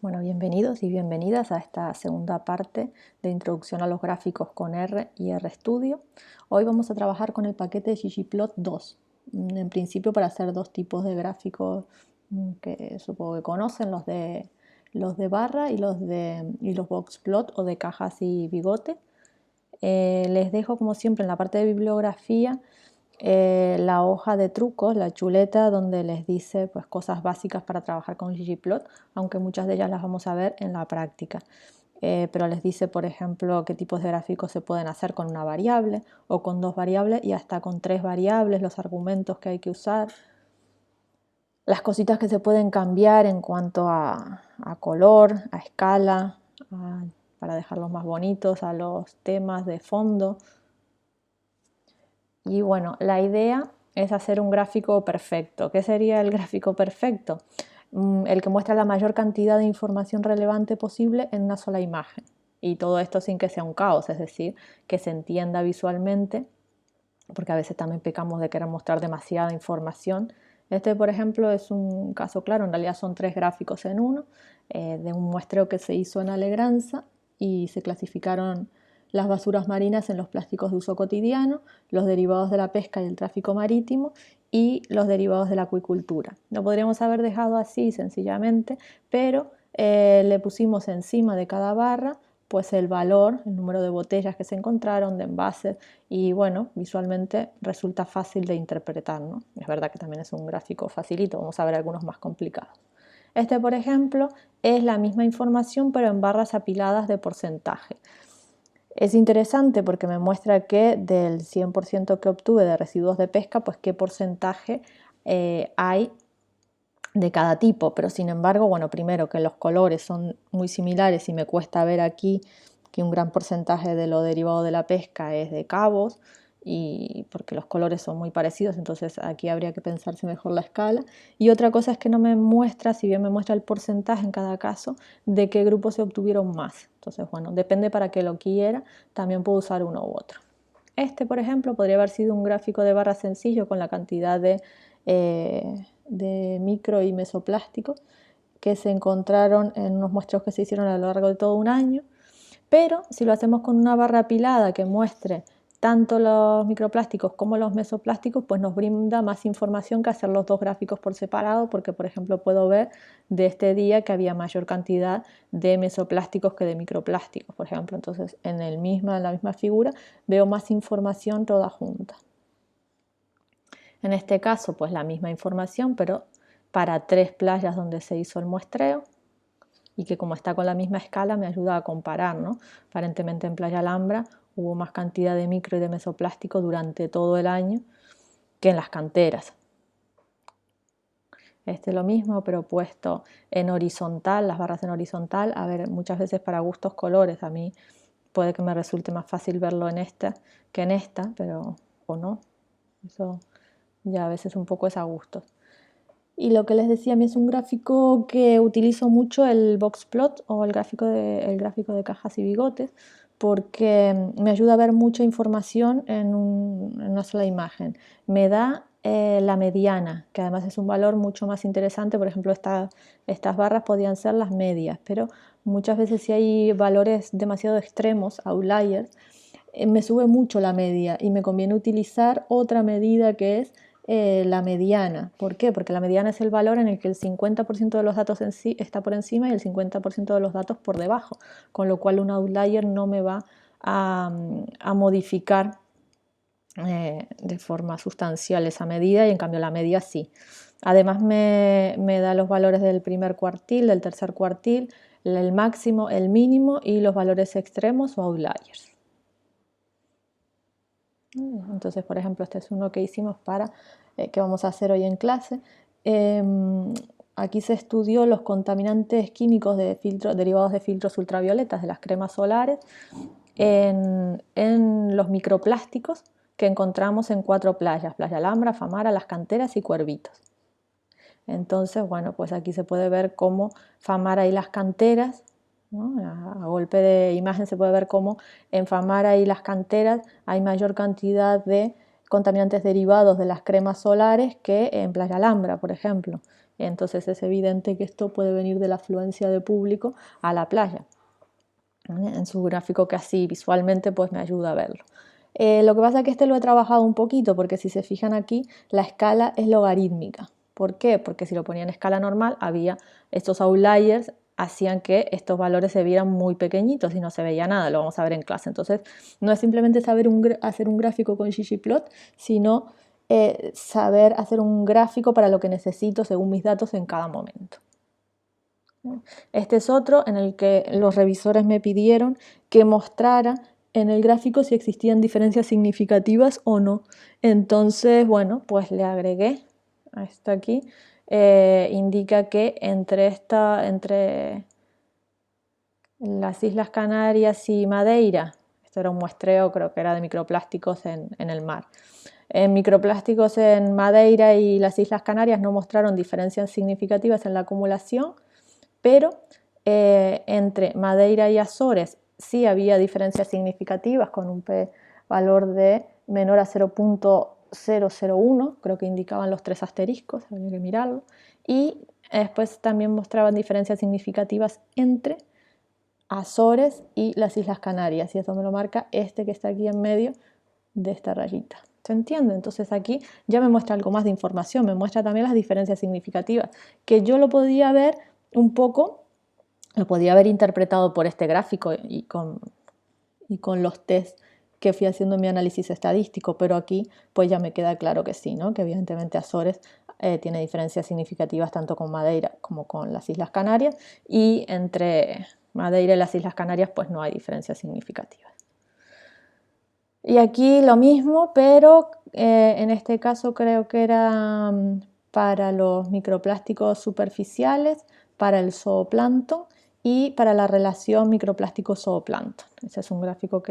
Bueno, bienvenidos y bienvenidas a esta segunda parte de Introducción a los gráficos con R y RStudio. Hoy vamos a trabajar con el paquete ggplot 2, en principio para hacer dos tipos de gráficos que supongo que conocen, los de barra y los boxplot o de cajas y bigote. Les dejo como siempre en la parte de bibliografía la hoja de trucos, la chuleta donde les dice pues, cosas básicas para trabajar con ggplot, aunque muchas de ellas las vamos a ver en la práctica. Pero les dice, por ejemplo, qué tipos de gráficos se pueden hacer con una variable o con dos variables y hasta con tres variables, los argumentos que hay que usar, las cositas que se pueden cambiar en cuanto a color, a escala, para dejarlos más bonitos, a los temas de fondo. Y bueno, la idea es hacer un gráfico perfecto. ¿Qué sería el gráfico perfecto? El que muestra la mayor cantidad de información relevante posible en una sola imagen. Y todo esto sin que sea un caos, es decir, que se entienda visualmente, porque a veces también pecamos de querer mostrar demasiada información. Este, por ejemplo, es un caso claro, en realidad son tres gráficos en uno, de un muestreo que se hizo en Alegranza y se clasificaron las basuras marinas en los plásticos de uso cotidiano, los derivados de la pesca y el tráfico marítimo y los derivados de la acuicultura. Lo podríamos haber dejado así sencillamente, pero le pusimos encima de cada barra pues el valor, el número de botellas que se encontraron, de envases, y bueno, visualmente resulta fácil de interpretar, ¿no? Es verdad que también es un gráfico facilito, vamos a ver algunos más complicados. Este, por ejemplo, es la misma información pero en barras apiladas de porcentaje. Es interesante porque me muestra que del 100% que obtuve de residuos de pesca, pues qué porcentaje hay de cada tipo, pero sin embargo, bueno, primero que los colores son muy similares y me cuesta ver aquí que un gran porcentaje de lo derivado de la pesca es de cabos y porque los colores son muy parecidos, entonces aquí habría que pensarse mejor la escala. Y otra cosa es que no me muestra, si bien me muestra el porcentaje en cada caso, de qué grupos se obtuvieron más. Entonces, bueno, depende para qué lo quiera, también puedo usar uno u otro. Este, por ejemplo, podría haber sido un gráfico de barras sencillo con la cantidad de micro y mesoplásticos que se encontraron en unos muestreos que se hicieron a lo largo de todo un año. Pero si lo hacemos con una barra apilada que muestre tanto los microplásticos como los mesoplásticos, pues nos brinda más información que hacer los dos gráficos por separado, porque por ejemplo puedo ver de este día que había mayor cantidad de mesoplásticos que de microplásticos, por ejemplo. Entonces en la misma figura veo más información toda junta. En este caso, pues la misma información, pero para tres playas donde se hizo el muestreo y que como está con la misma escala me ayuda a comparar, ¿no? Aparentemente en Playa Alhambra hubo más cantidad de micro y de mesoplástico durante todo el año que en las canteras. Este es lo mismo, pero puesto en horizontal, las barras en horizontal, a ver, muchas veces para gustos colores, a mí puede que me resulte más fácil verlo en esta que en esta, pero o no, eso ya a veces un poco es a gustos. Y lo que les decía, a mí es un gráfico que utilizo mucho, el boxplot o el gráfico de cajas y bigotes, porque me ayuda a ver mucha información en una sola imagen. Me da la mediana, que además es un valor mucho más interesante. Por ejemplo, estas barras podían ser las medias, pero muchas veces si hay valores demasiado extremos, outliers, me sube mucho la media y me conviene utilizar otra medida que es la mediana. ¿Por qué? Porque la mediana es el valor en el que el 50% de los datos en sí está por encima y el 50% de los datos por debajo, con lo cual un outlier no me va a modificar de forma sustancial esa medida y en cambio la media sí. Además me da los valores del primer cuartil, del tercer cuartil, el máximo, el mínimo y los valores extremos o outliers. Entonces, por ejemplo, este es uno que hicimos que vamos a hacer hoy en clase. Aquí se estudió los contaminantes químicos derivados de filtros ultravioletas de las cremas solares en los microplásticos que encontramos en 4 playas: Playa Alhambra, Famara, Las Canteras y Cuervitos. Entonces, bueno, pues aquí se puede ver cómo Famara y Las Canteras, ¿no? A golpe de imagen se puede ver cómo en Famara y Las Canteras hay mayor cantidad de contaminantes derivados de las cremas solares que en Playa Alhambra, por ejemplo. Entonces es evidente que esto puede venir de la afluencia de público a la playa. En su gráfico, que así visualmente pues me ayuda a verlo. Lo que pasa es que este lo he trabajado un poquito, porque si se fijan aquí, la escala es logarítmica. ¿Por qué? Porque si lo ponía en escala normal, había estos outliers, hacían que estos valores se vieran muy pequeñitos y no se veía nada, lo vamos a ver en clase. Entonces, no es simplemente saber hacer un gráfico con ggplot, sino saber hacer un gráfico para lo que necesito según mis datos en cada momento. Este es otro en el que los revisores me pidieron que mostrara en el gráfico si existían diferencias significativas o no. Entonces, bueno, pues le agregué a esto aquí. Indica que entre las Islas Canarias y Madeira, esto era un muestreo, creo que era de microplásticos en el mar. En microplásticos en Madeira y las Islas Canarias no mostraron diferencias significativas en la acumulación, pero entre Madeira y Azores sí había diferencias significativas con un p-valor de menor a 0.001, creo que indicaban los 3 asteriscos, había que mirarlo, y después también mostraban diferencias significativas entre Azores y las Islas Canarias, y eso me lo marca este que está aquí en medio de esta rayita. ¿Se entiende? Entonces aquí ya me muestra algo más de información, me muestra también las diferencias significativas, que yo lo podía ver un poco, lo podía haber interpretado por este gráfico y con los test que fui haciendo en mi análisis estadístico, pero aquí pues ya me queda claro que sí, ¿no? Que evidentemente Azores tiene diferencias significativas tanto con Madeira como con las Islas Canarias, y entre Madeira y las Islas Canarias pues no hay diferencias significativas. Y aquí lo mismo, pero en este caso creo que era para los microplásticos superficiales, para el zooplancton y para la relación microplástico-zooplancton. Ese es un gráfico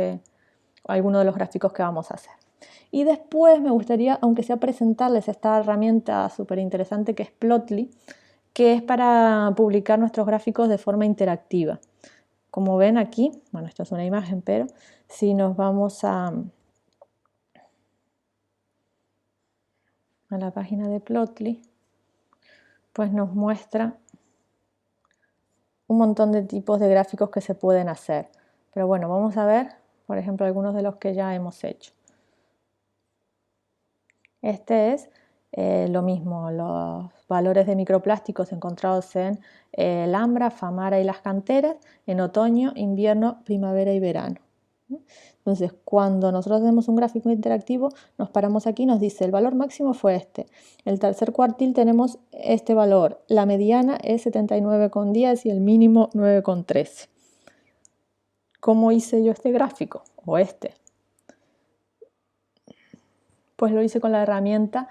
alguno de los gráficos que vamos a hacer. Y después me gustaría, aunque sea, presentarles esta herramienta súper interesante que es Plotly, que es para publicar nuestros gráficos de forma interactiva. Como ven aquí, bueno, esto es una imagen, pero si nos vamos a la página de Plotly, pues nos muestra un montón de tipos de gráficos que se pueden hacer. Pero bueno, vamos a ver, por ejemplo, algunos de los que ya hemos hecho. Este es lo mismo, los valores de microplásticos encontrados en el Ambra, Famara y las canteras en otoño, invierno, primavera y verano. Entonces, cuando nosotros hacemos un gráfico interactivo, nos paramos aquí y nos dice el valor máximo fue este. El tercer cuartil tenemos este valor. La mediana es 79,10 y el mínimo 9,13. ¿Cómo hice yo este gráfico? O este. Pues lo hice con la herramienta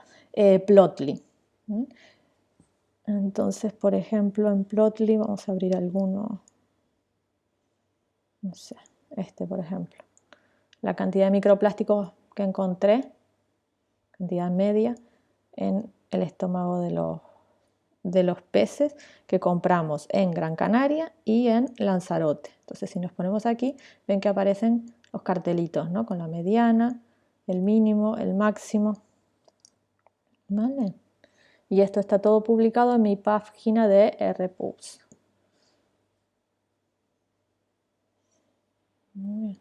Plotly. Entonces, por ejemplo, en Plotly vamos a abrir alguno. No sé, este por ejemplo. La cantidad de microplásticos que encontré, cantidad media, en el estómago de los peces que compramos en Gran Canaria y en Lanzarote. Entonces, si nos ponemos aquí, ven que aparecen los cartelitos, ¿no? Con la mediana, el mínimo, el máximo. ¿Vale? Y esto está todo publicado en mi página de RPulse. Muy bien.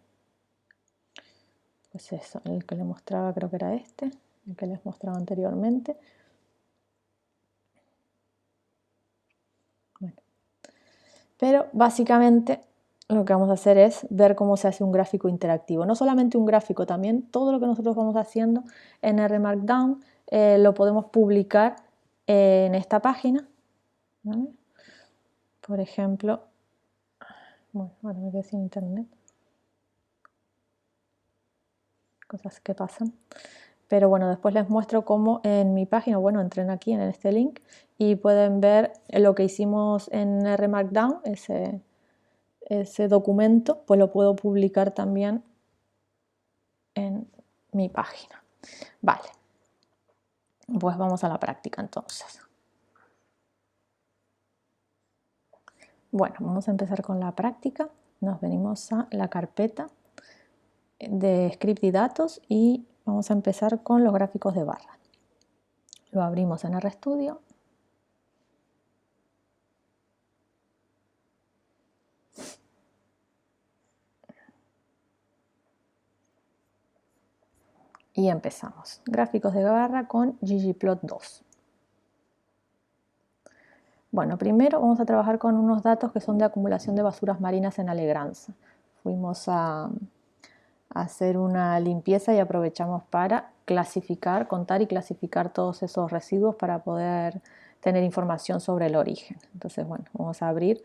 Pues eso, el que les mostraba creo que era este, el que les mostraba anteriormente. Bueno. Pero básicamente lo que vamos a hacer es ver cómo se hace un gráfico interactivo. No solamente un gráfico, también todo lo que nosotros vamos haciendo en RMarkdown lo podemos publicar en esta página. ¿Vale? Por ejemplo, bueno, ahora me quedé sin internet. Cosas que pasan. Pero bueno, después les muestro cómo en mi página, bueno, entren aquí en este link y pueden ver lo que hicimos en RMarkdown, ese documento, pues lo puedo publicar también en mi página. Vale, pues vamos a la práctica entonces. Bueno, vamos a empezar con la práctica. Nos venimos a la carpeta de script y datos y vamos a empezar con los gráficos de barra. Lo abrimos en RStudio. Y empezamos. Gráficos de barra con ggplot2. Bueno, primero vamos a trabajar con unos datos que son de acumulación de basuras marinas en Alegranza. Fuimos a hacer una limpieza y aprovechamos para clasificar, contar y clasificar todos esos residuos para poder tener información sobre el origen. Entonces, bueno, vamos a abrir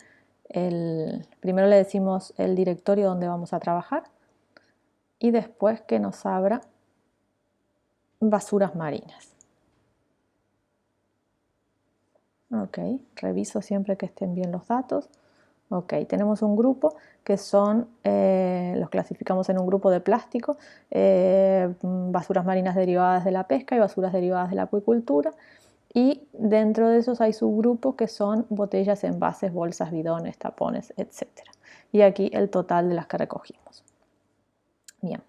primero le decimos el directorio donde vamos a trabajar y después que nos abra basuras marinas. Ok, reviso siempre que estén bien los datos. Ok, tenemos un grupo que son, los clasificamos en un grupo de plástico, basuras marinas derivadas de la pesca y basuras derivadas de la acuicultura. Y dentro de esos hay subgrupos que son botellas, envases, bolsas, bidones, tapones, etc. Y aquí el total de las que recogimos. Bien.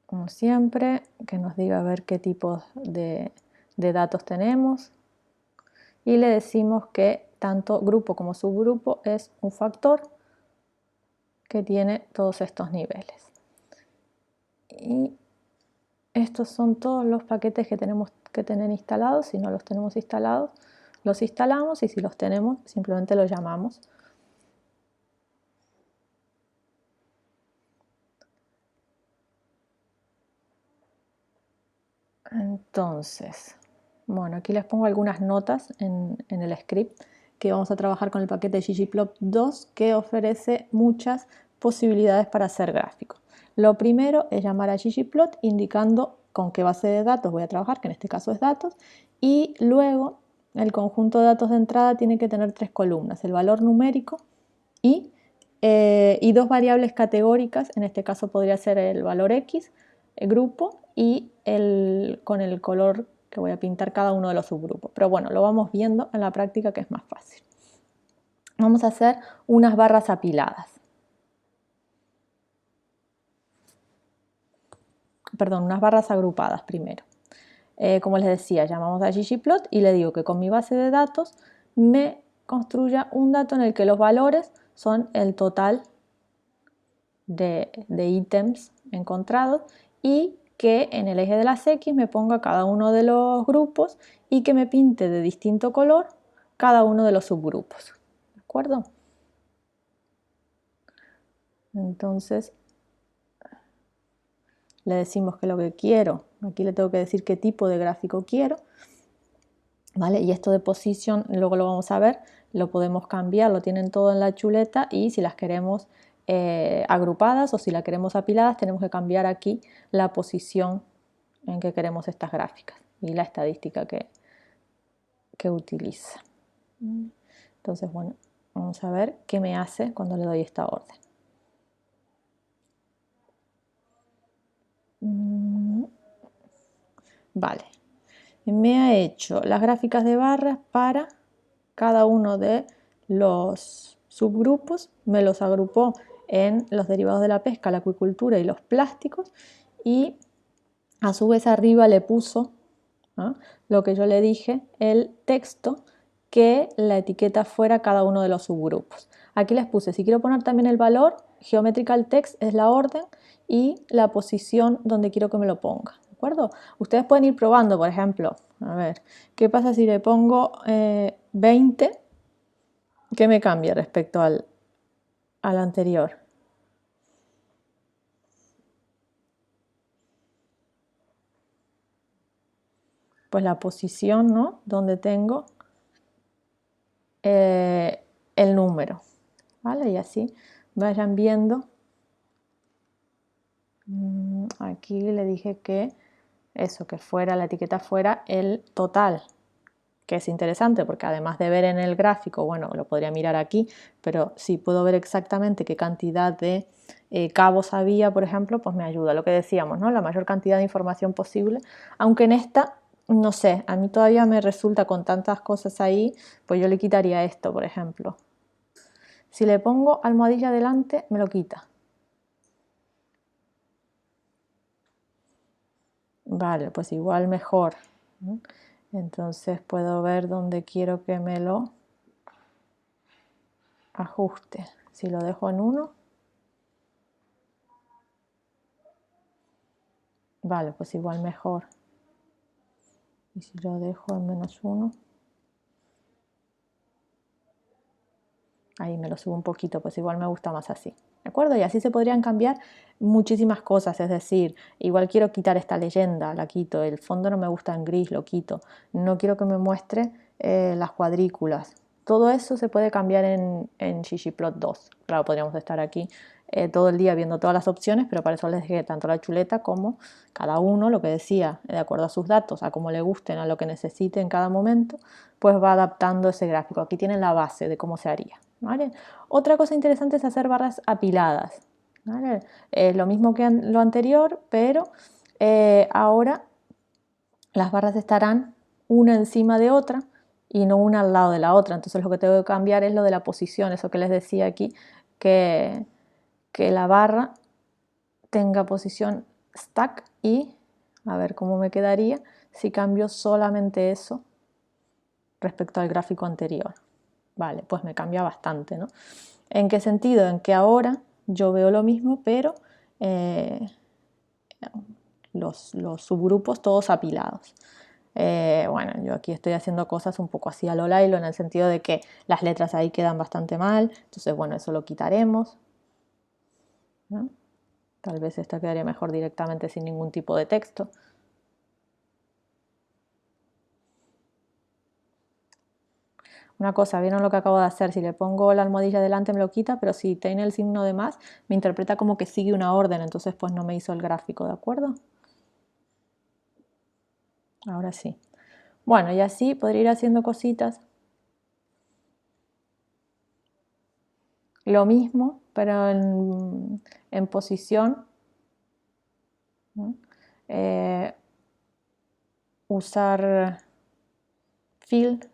Como siempre, que nos diga a ver qué tipos de datos tenemos. Y le decimos que tanto grupo como subgrupo es un factor que tiene todos estos niveles. Y estos son todos los paquetes que tenemos que tener instalados. Si no los tenemos instalados, los instalamos, y si los tenemos, simplemente los llamamos. Entonces, bueno, aquí les pongo algunas notas en el script, que vamos a trabajar con el paquete ggplot2, que ofrece muchas posibilidades para hacer gráficos. Lo primero es llamar a ggplot indicando con qué base de datos voy a trabajar, que en este caso es datos, y luego el conjunto de datos de entrada tiene que tener 3 columnas, el valor numérico y dos variables categóricas, en este caso podría ser el valor X, el grupo, y con el color que voy a pintar cada uno de los subgrupos. Pero bueno, lo vamos viendo en la práctica, que es más fácil. Vamos a hacer unas barras apiladas. Perdón, unas barras agrupadas primero. Como les decía, llamamos a ggplot y le digo que con mi base de datos me construya un dato en el que los valores son el total de ítems encontrados, y que en el eje de las X me ponga cada uno de los grupos y que me pinte de distinto color cada uno de los subgrupos. ¿De acuerdo? Entonces le decimos que lo que quiero, aquí le tengo que decir qué tipo de gráfico quiero, ¿vale? Y esto de posición, luego lo vamos a ver, lo podemos cambiar, lo tienen todo en la chuleta, y si las queremos agrupadas o si las queremos apiladas, tenemos que cambiar aquí la posición en que queremos estas gráficas y la estadística que utiliza. Entonces, bueno, vamos a ver qué me hace cuando le doy esta orden. Vale, me ha hecho las gráficas de barras para cada uno de los subgrupos, me los agrupó en los derivados de la pesca, la acuicultura y los plásticos, y a su vez arriba le puso, ¿no?, lo que yo le dije, el texto, que la etiqueta fuera cada uno de los subgrupos. Aquí les puse, si quiero poner también el valor, geometrical text es la orden y la posición donde quiero que me lo ponga. ¿De acuerdo? Ustedes pueden ir probando, por ejemplo, a ver, ¿qué pasa si le pongo 20? ¿Qué me cambia respecto al anterior? Pues la posición, ¿no?, donde tengo el número, ¿vale? Y así vayan viendo. Aquí le dije que eso, que fuera, la etiqueta fuera el total, que es interesante porque además de ver en el gráfico, bueno, lo podría mirar aquí, pero si puedo ver exactamente qué cantidad de cabos había, por ejemplo, pues me ayuda. Lo que decíamos, ¿no?, la mayor cantidad de información posible, aunque en esta, no sé, a mí todavía me resulta, con tantas cosas ahí, pues yo le quitaría esto, por ejemplo. Si le pongo almohadilla delante, me lo quita. Vale, pues igual mejor, ¿no? Entonces puedo ver dónde quiero que me lo ajuste. Si lo dejo en 1, Vale, pues igual mejor. Y si lo dejo en -1, ahí me lo subo un poquito, pues igual me gusta más así. ¿De acuerdo? Y así se podrían cambiar muchísimas cosas, es decir, igual quiero quitar esta leyenda, la quito, el fondo no me gusta en gris, lo quito, no quiero que me muestre las cuadrículas. Todo eso se puede cambiar en ggplot 2. Claro, podríamos estar aquí todo el día viendo todas las opciones, pero para eso les dejé tanto la chuleta como cada uno, lo que decía, de acuerdo a sus datos, a cómo le gusten, a lo que necesite en cada momento, pues va adaptando ese gráfico. Aquí tienen la base de cómo se haría. ¿Vale? Otra cosa interesante es hacer barras apiladas. ¿Vale? Lo mismo que lo anterior, pero ahora las barras estarán una encima de otra y no una al lado de la otra. Entonces lo que tengo que cambiar es lo de la posición, eso que les decía aquí, que la barra tenga posición stack y a ver cómo me quedaría si cambio solamente eso respecto al gráfico anterior. Vale, pues me cambia bastante, ¿no? ¿En qué sentido? En que ahora yo veo lo mismo, pero los subgrupos todos apilados. Bueno, yo aquí estoy haciendo cosas un poco así a lo Lailo, en el sentido de que las letras ahí quedan bastante mal, entonces bueno, eso lo quitaremos, ¿no? Tal vez esta quedaría mejor directamente sin ningún tipo de texto. Una cosa, ¿vieron lo que acabo de hacer? Si le pongo la almohadilla delante me lo quita, pero si tiene el signo de más, me interpreta como que sigue una orden, entonces pues no me hizo el gráfico, ¿de acuerdo? Ahora sí. Bueno, y así podría ir haciendo cositas. Lo mismo, pero en posición. ¿No? Usar fill.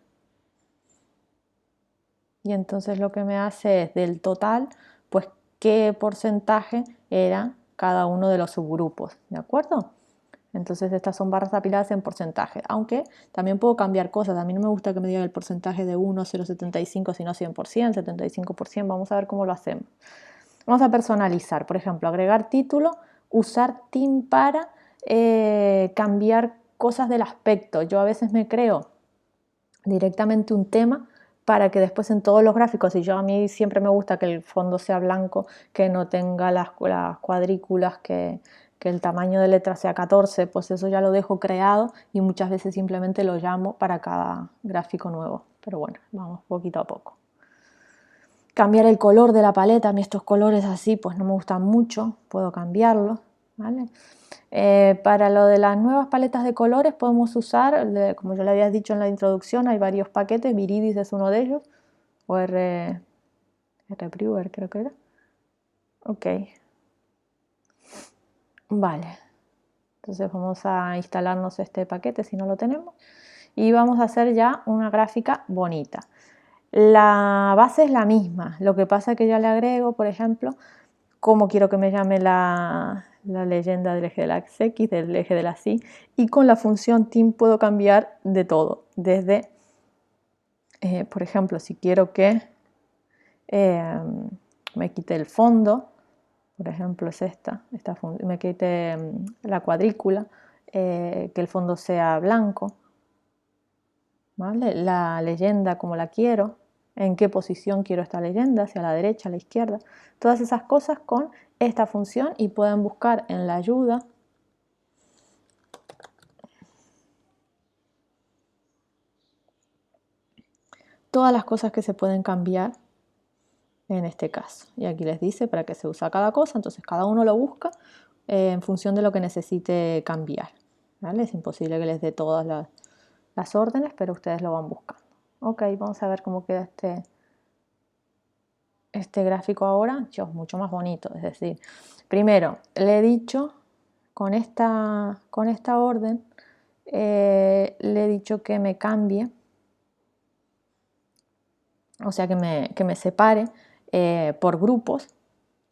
Y entonces lo que me hace es del total, pues qué porcentaje era cada uno de los subgrupos, ¿de acuerdo? Entonces estas son barras apiladas en porcentaje, aunque también puedo cambiar cosas. A mí no me gusta que me diga el porcentaje de 1, 0,75, sino 100%, 75%. Vamos a ver cómo lo hacemos. Vamos a personalizar, por ejemplo, agregar título, usar theme para cambiar cosas del aspecto. Yo a veces me creo directamente un tema para que después en todos los gráficos, y yo a mí siempre me gusta que el fondo sea blanco, que no tenga las cuadrículas, que el tamaño de letra sea 14, pues eso ya lo dejo creado y muchas veces simplemente lo llamo para cada gráfico nuevo. Pero bueno, vamos poquito a poco. Cambiar el color de la paleta, a mí estos colores así pues no me gustan mucho, puedo cambiarlos, ¿vale? Para lo de las nuevas paletas de colores podemos usar, como yo le había dicho en la introducción, hay varios paquetes, Viridis es uno de ellos, o RBrewer creo que era. Ok. Vale. Entonces vamos a instalarnos este paquete si no lo tenemos y vamos a hacer ya una gráfica bonita. La base es la misma, lo que pasa es que yo le agrego, por ejemplo, cómo quiero que me llame la leyenda del eje de las X, del eje de las Y, y con la función theme puedo cambiar de todo, desde, por ejemplo, si quiero que me quite el fondo, por ejemplo es me quite la cuadrícula, que el fondo sea blanco, ¿vale? La leyenda como la quiero, en qué posición quiero esta leyenda, hacia la derecha, a la izquierda, todas esas cosas con esta función y pueden buscar en la ayuda todas las cosas que se pueden cambiar en este caso. Y aquí les dice para qué se usa cada cosa, entonces cada uno lo busca en función de lo que necesite cambiar, ¿vale? Es imposible que les dé todas las órdenes, pero ustedes lo van buscando. Ok, vamos a ver cómo queda este gráfico ahora. Dios, mucho más bonito, es decir, primero le he dicho con esta orden, le he dicho que me cambie, o sea que me separe por grupos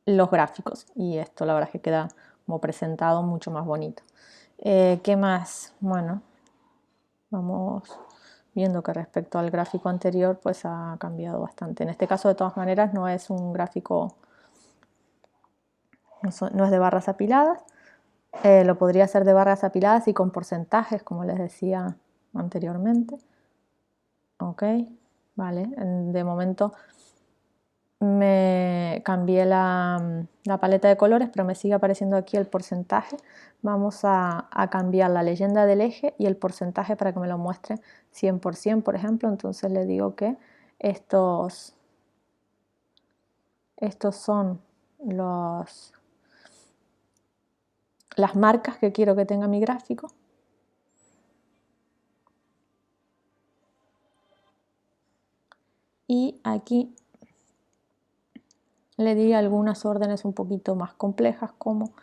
los gráficos, y esto la verdad es que queda como presentado mucho más bonito. ¿Qué más? Bueno, vamos viendo que respecto al gráfico anterior pues ha cambiado bastante. En este caso de todas maneras no es un gráfico, no es de barras apiladas, Lo podría hacer de barras apiladas y con porcentajes, como les decía anteriormente. Ok, vale, de momento me cambié la paleta de colores, pero me sigue apareciendo aquí el porcentaje. Vamos a cambiar la leyenda del eje y el porcentaje para que me lo muestre 100%, por ejemplo. Entonces le digo que estos son las marcas que quiero que tenga mi gráfico. Y aquí le di algunas órdenes un poquito más complejas, como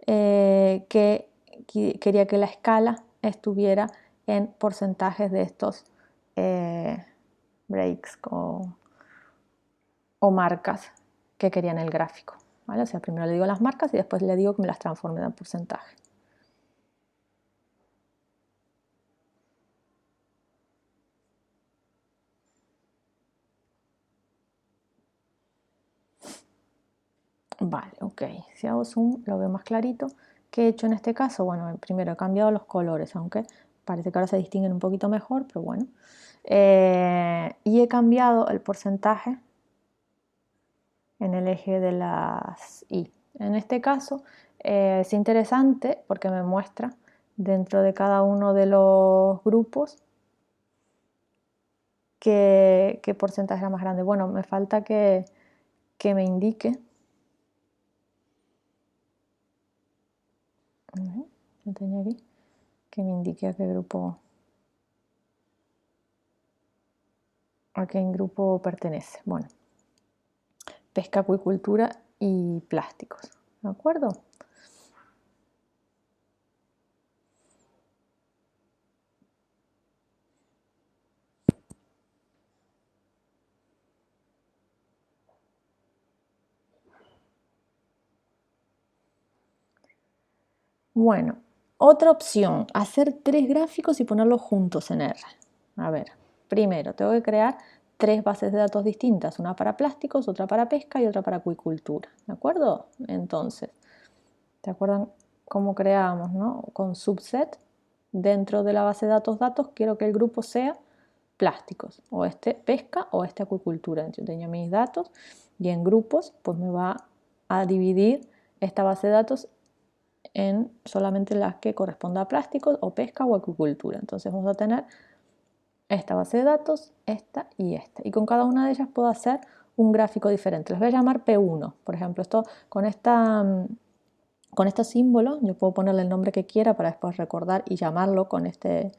que quería que la escala estuviera en porcentajes de estos breaks o marcas que quería en el gráfico, ¿vale? O sea, primero le digo las marcas y después le digo que me las transforme en porcentaje. Vale, ok. Si hago zoom lo veo más clarito. ¿Qué he hecho en este caso? Bueno, primero he cambiado los colores, aunque parece que ahora se distinguen un poquito mejor, pero bueno. Y he cambiado el porcentaje en el eje de las Y. En este caso es interesante porque me muestra dentro de cada uno de los grupos qué porcentaje era más grande. Bueno, me falta que me indique. Lo tenía aquí. Que me indique a qué grupo pertenece. Bueno, pesca, acuicultura y plásticos. ¿De acuerdo? Bueno, otra opción, hacer 3 gráficos y ponerlos juntos en R. A ver, primero tengo que crear 3 bases de datos distintas, una para plásticos, otra para pesca y otra para acuicultura. ¿De acuerdo? Entonces, ¿te acuerdan cómo creábamos, no? Con subset, dentro de la base de datos, quiero que el grupo sea plásticos, o este pesca o este acuicultura. Yo tenía mis datos y en grupos pues me va a dividir esta base de datos en solamente las que corresponda a plásticos o pesca o acuicultura. Entonces vamos a tener esta base de datos, esta y esta. Y con cada una de ellas puedo hacer un gráfico diferente. Les voy a llamar P1. Por ejemplo, esto con este símbolo, yo puedo ponerle el nombre que quiera para después recordar y llamarlo con este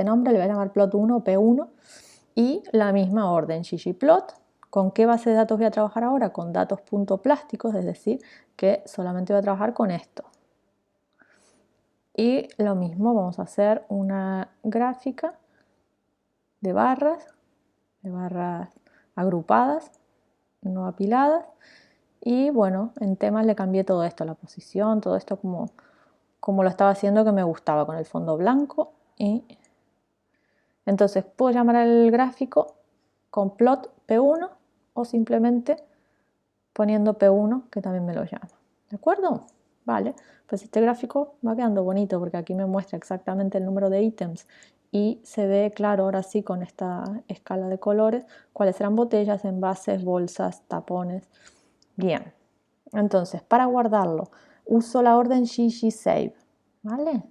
nombre. Le voy a llamar plot1 o P1 y la misma orden, ggplot. ¿Con qué base de datos voy a trabajar ahora? Con datos.plásticos, es decir, que solamente voy a trabajar con esto. Y lo mismo, vamos a hacer una gráfica de barras agrupadas, no apiladas. Y bueno, en temas le cambié todo esto, la posición, todo esto como lo estaba haciendo, que me gustaba, con el fondo blanco. Y entonces puedo llamar al gráfico con plot P1 o simplemente poniendo P1, que también me lo llama. ¿De acuerdo? Vale, pues este gráfico va quedando bonito porque aquí me muestra exactamente el número de ítems y se ve claro ahora sí con esta escala de colores cuáles eran botellas, envases, bolsas, tapones. Bien, entonces para guardarlo uso la orden ggsave, ¿vale?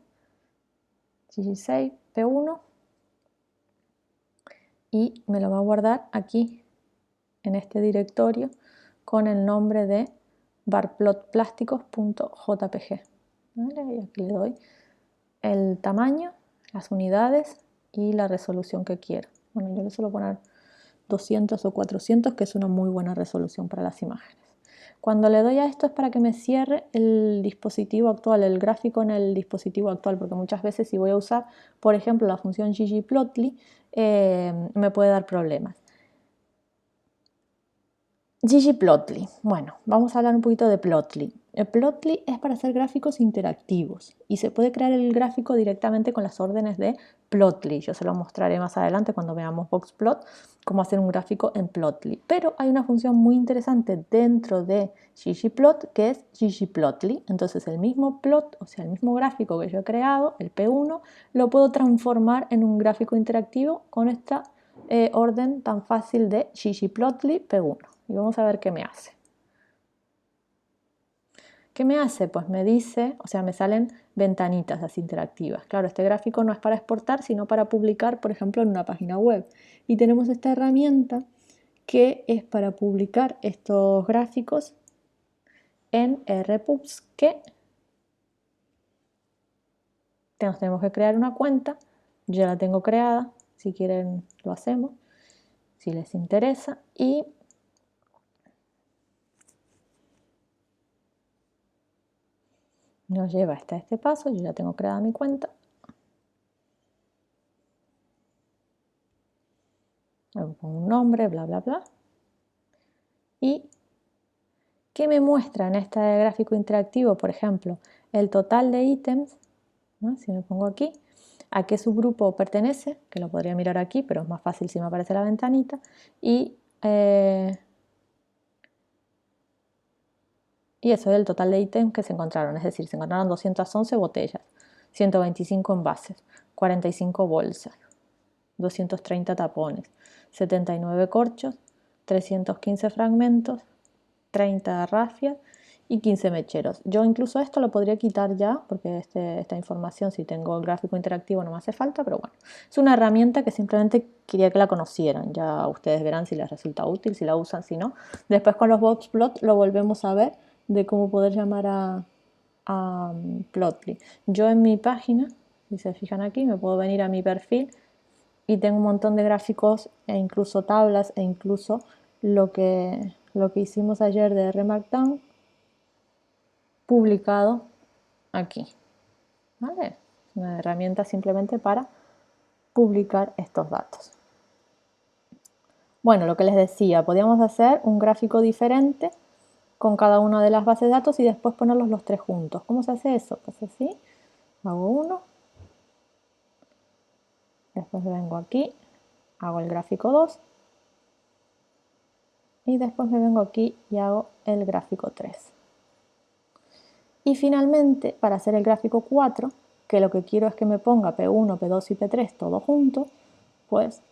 Ggsave P1 y me lo va a guardar aquí en este directorio con el nombre de barplotplásticos.jpg. ¿Vale? Y aquí le doy el tamaño, las unidades y la resolución que quiero. Bueno, yo le suelo poner 200 o 400, que es una muy buena resolución para las imágenes. Cuando le doy a esto es para que me cierre el dispositivo actual, el gráfico en el dispositivo actual, porque muchas veces si voy a usar, por ejemplo, la función ggplotly, me puede dar problemas. ggplotly. Bueno, vamos a hablar un poquito de Plotly. El Plotly es para hacer gráficos interactivos y se puede crear el gráfico directamente con las órdenes de Plotly. Yo se lo mostraré más adelante cuando veamos Boxplot, cómo hacer un gráfico en Plotly. Pero hay una función muy interesante dentro de ggplot que es ggplotly. Entonces el mismo plot, o sea, el mismo gráfico que yo he creado, el P1, lo puedo transformar en un gráfico interactivo con esta orden tan fácil de ggplotly P1. Y vamos a ver qué me hace. ¿Qué me hace? Pues me dice, o sea, me salen ventanitas así interactivas. Claro, este gráfico no es para exportar, sino para publicar, por ejemplo, en una página web. Y tenemos esta herramienta que es para publicar estos gráficos en RPubs, que tenemos que crear una cuenta. Yo ya la tengo creada, si quieren lo hacemos, si les interesa. Y nos lleva hasta este paso. Yo ya tengo creada mi cuenta. Pongo un nombre, bla, bla, bla. Y ¿qué me muestra en este gráfico interactivo? Por ejemplo, el total de ítems, ¿no? Si me pongo aquí, a qué subgrupo pertenece, que lo podría mirar aquí, pero es más fácil si me aparece la ventanita, y eso es el total de ítems que se encontraron, es decir, se encontraron 211 botellas, 125 envases, 45 bolsas, 230 tapones, 79 corchos, 315 fragmentos, 30 rafias y 15 mecheros. Yo incluso esto lo podría quitar ya, porque esta información, si tengo el gráfico interactivo, no me hace falta, pero bueno, es una herramienta que simplemente quería que la conocieran. Ya ustedes verán si les resulta útil, si la usan, si no. Después con los Boxplot lo volvemos a ver de cómo poder llamar a Plotly. Yo en mi página, si se fijan aquí, me puedo venir a mi perfil y tengo un montón de gráficos e incluso tablas e incluso lo que hicimos ayer de Remarkdown publicado aquí. ¿Vale? Una herramienta simplemente para publicar estos datos. Bueno, lo que les decía, podíamos hacer un gráfico diferente con cada una de las bases de datos y después ponerlos los tres juntos. ¿Cómo se hace eso? Pues así, hago uno, después vengo aquí, hago el gráfico 2 y después me vengo aquí y hago el gráfico 3. Y finalmente, para hacer el gráfico 4, que lo que quiero es que me ponga P1, P2 y P3 todo junto, pues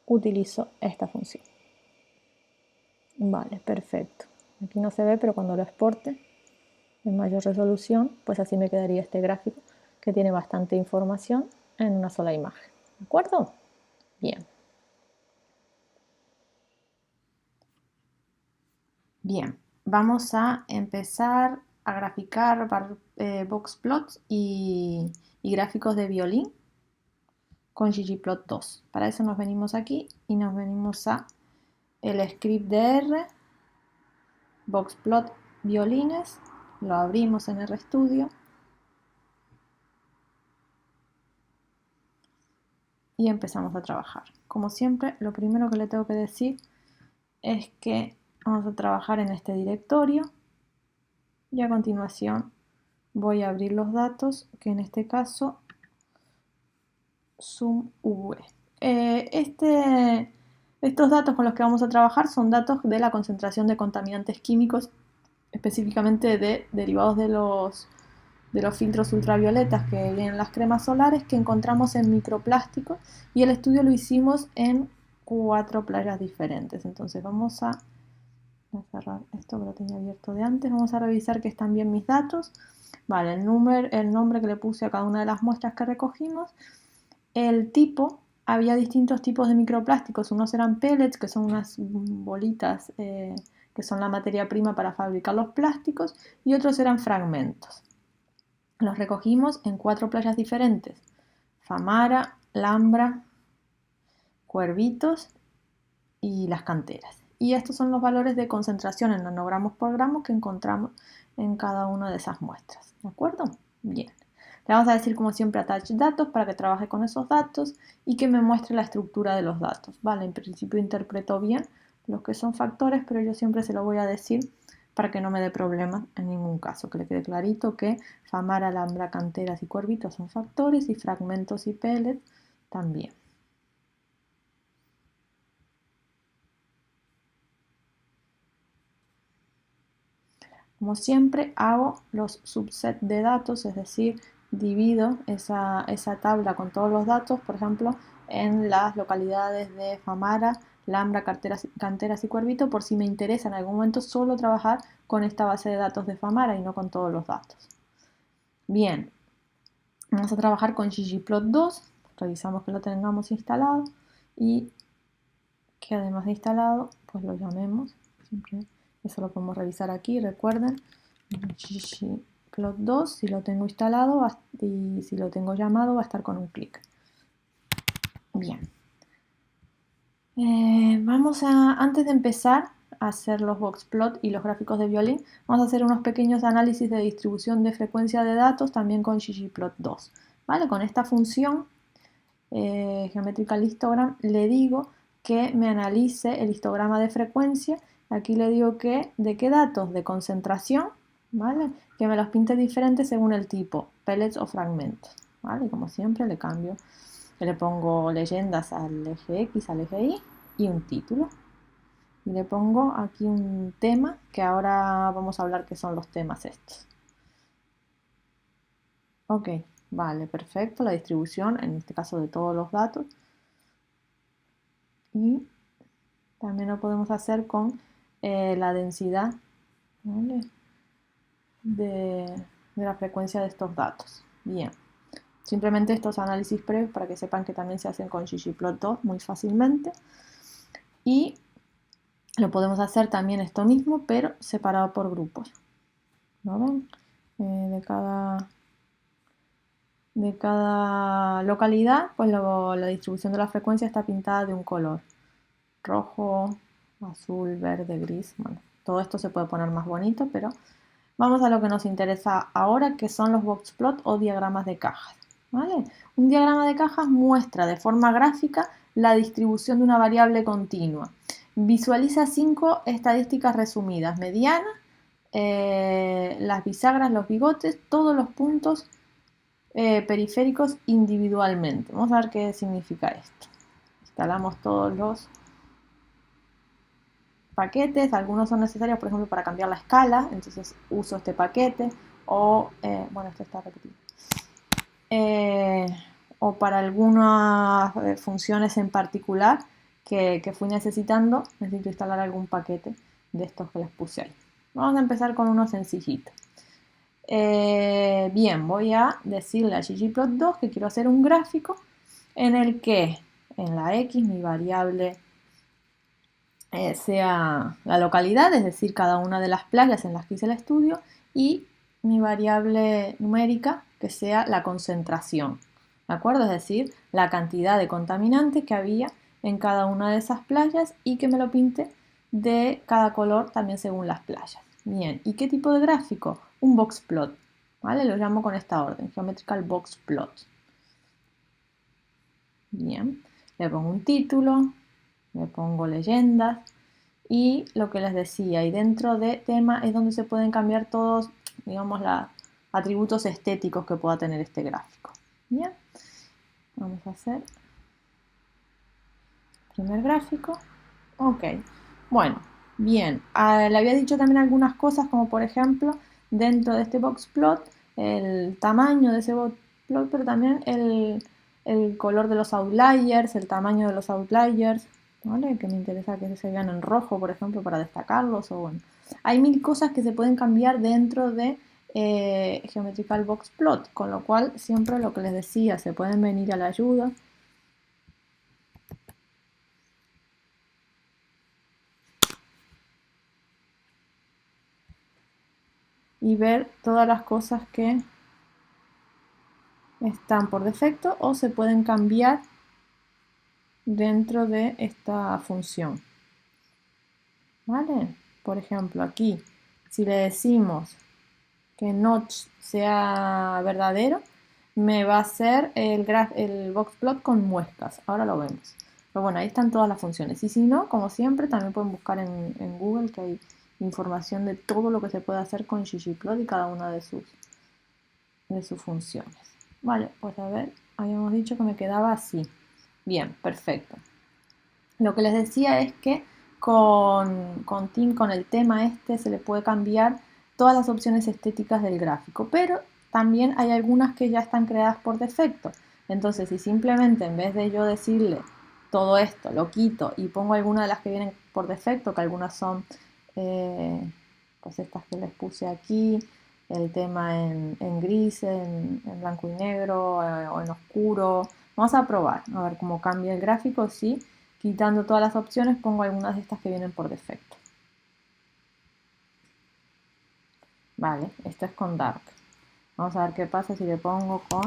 utilizo esta función. Vale, perfecto. Aquí no se ve, pero cuando lo exporte en mayor resolución, pues así me quedaría este gráfico que tiene bastante información en una sola imagen. ¿De acuerdo? Bien. Bien, vamos a empezar a graficar boxplots y gráficos de violín con ggplot 2. Para eso nos venimos aquí y nos venimos a el script de R, boxplot violines, lo abrimos en RStudio y empezamos a trabajar. Como siempre, lo primero que le tengo que decir es que vamos a trabajar en este directorio y a continuación voy a abrir los datos, que en este caso SumV. Estos datos con los que vamos a trabajar son datos de la concentración de contaminantes químicos, específicamente de derivados de los filtros ultravioletas que vienen en las cremas solares, que encontramos en microplásticos, y el estudio lo hicimos en 4 playas diferentes. Entonces vamos a cerrar esto que lo tenía abierto de antes. Vamos a revisar que están bien mis datos. Vale, el nombre que le puse a cada una de las muestras que recogimos. El tipo, había distintos tipos de microplásticos. Unos eran pellets, que son unas bolitas que son la materia prima para fabricar los plásticos, y otros eran fragmentos. Los recogimos en 4 playas diferentes: Famara, Lambra, Cuervitos y Las Canteras. Y estos son los valores de concentración en nanogramos por gramo que encontramos en cada una de esas muestras. ¿De acuerdo? Bien. Le vamos a decir como siempre attach datos para que trabaje con esos datos y que me muestre la estructura de los datos. Vale, en principio interpreto bien los que son factores, pero yo siempre se lo voy a decir para que no me dé problemas en ningún caso, que le quede clarito que Famara, Lambda, canteras y cuervitos son factores y fragmentos y pellets también. Como siempre hago los subsets de datos, es decir, divido esa tabla con todos los datos, por ejemplo, en las localidades de Famara, Lambda, canteras y cuervito, por si me interesa en algún momento solo trabajar con esta base de datos de Famara y no con todos los datos. Bien, vamos a trabajar con ggplot2, revisamos que lo tengamos instalado y que además de instalado, pues lo llamemos. Siempre eso lo podemos revisar aquí, recuerden, ggplot2, si lo tengo instalado y si lo tengo llamado va a estar con un clic. Bien. Vamos a, antes de empezar a hacer los boxplot y los gráficos de violín, vamos a hacer unos pequeños análisis de distribución de frecuencia de datos también con ggplot2. ¿Vale? Con esta función geometrical histogram le digo que me analice el histograma de frecuencia. Aquí le digo que de qué datos, de concentración, ¿vale? Que me los pinte diferentes según el tipo, pellets o fragmentos, ¿vale? Como siempre le cambio, le pongo leyendas al eje X, al eje Y y un título. Y le pongo aquí un tema, que ahora vamos a hablar qué son los temas estos. Ok, vale, perfecto, la distribución, en este caso de todos los datos. Y también lo podemos hacer con la densidad, ¿vale? de la frecuencia de estos datos. Bien, simplemente estos análisis previos para que sepan que también se hacen con ggplot2 muy fácilmente. Y lo podemos hacer también esto mismo, pero separado por grupos. ¿Lo ven? De cada localidad, pues la distribución de la frecuencia está pintada de un color. Rojo, azul, verde, gris. Bueno, todo esto se puede poner más bonito, pero vamos a lo que nos interesa ahora, que son los boxplot o diagramas de cajas. ¿Vale? Un diagrama de cajas muestra de forma gráfica la distribución de una variable continua. Visualiza 5 estadísticas resumidas: mediana, las bisagras, los bigotes, todos los puntos periféricos individualmente. Vamos a ver qué significa esto. Instalamos todos los paquetes, algunos son necesarios, por ejemplo, para cambiar la escala, entonces uso este paquete, o, bueno, esto está repetido, o para algunas funciones en particular que fui necesitando, necesito instalar algún paquete de estos que les puse ahí. Vamos a empezar con uno sencillito. Bien, voy a decirle a ggplot2 que quiero hacer un gráfico en el que en la X mi variable sea la localidad, es decir, cada una de las playas en las que hice el estudio, y mi variable numérica que sea la concentración, ¿de acuerdo? Es decir, la cantidad de contaminantes que había en cada una de esas playas y que me lo pinte de cada color también según las playas. Bien, ¿y qué tipo de gráfico? Un boxplot, ¿vale? Lo llamo con esta orden, geometrical boxplot. Bien, le pongo un título, le pongo leyendas y lo que les decía, y dentro de tema es donde se pueden cambiar todos, digamos, los atributos estéticos que pueda tener este gráfico. Bien, vamos a hacer primer gráfico. Ok, bueno, bien, le había dicho también algunas cosas, como por ejemplo, dentro de este boxplot, el tamaño de ese boxplot, pero también el color de los outliers, el tamaño de los outliers, ¿vale? Que me interesa que se vean en rojo, por ejemplo, para destacarlos, o bueno. Hay 1000 cosas que se pueden cambiar dentro de Geometrical Boxplot, con lo cual siempre lo que les decía, se pueden venir a la ayuda. Y ver todas las cosas que están por defecto o se pueden cambiar dentro de esta función. ¿Vale? Por ejemplo, aquí, si le decimos que notch sea verdadero, me va a hacer el boxplot con muescas. Ahora lo vemos. Pero bueno, ahí están todas las funciones. Y si no, como siempre, también pueden buscar en Google, que hay información de todo lo que se puede hacer con ggplot y cada una de sus funciones. Vale, pues a ver, habíamos dicho que me quedaba así. Bien, perfecto. Lo que les decía es que con el tema este se le puede cambiar todas las opciones estéticas del gráfico, pero también hay algunas que ya están creadas por defecto. Entonces, si simplemente en vez de yo decirle todo esto, lo quito y pongo algunas de las que vienen por defecto, que algunas son pues estas que les puse aquí, el tema en gris, en blanco y negro o en oscuro. Vamos a probar, a ver cómo cambia el gráfico, sí. Quitando todas las opciones, pongo algunas de estas que vienen por defecto. Vale, esto es con Dark. Vamos a ver qué pasa si le pongo con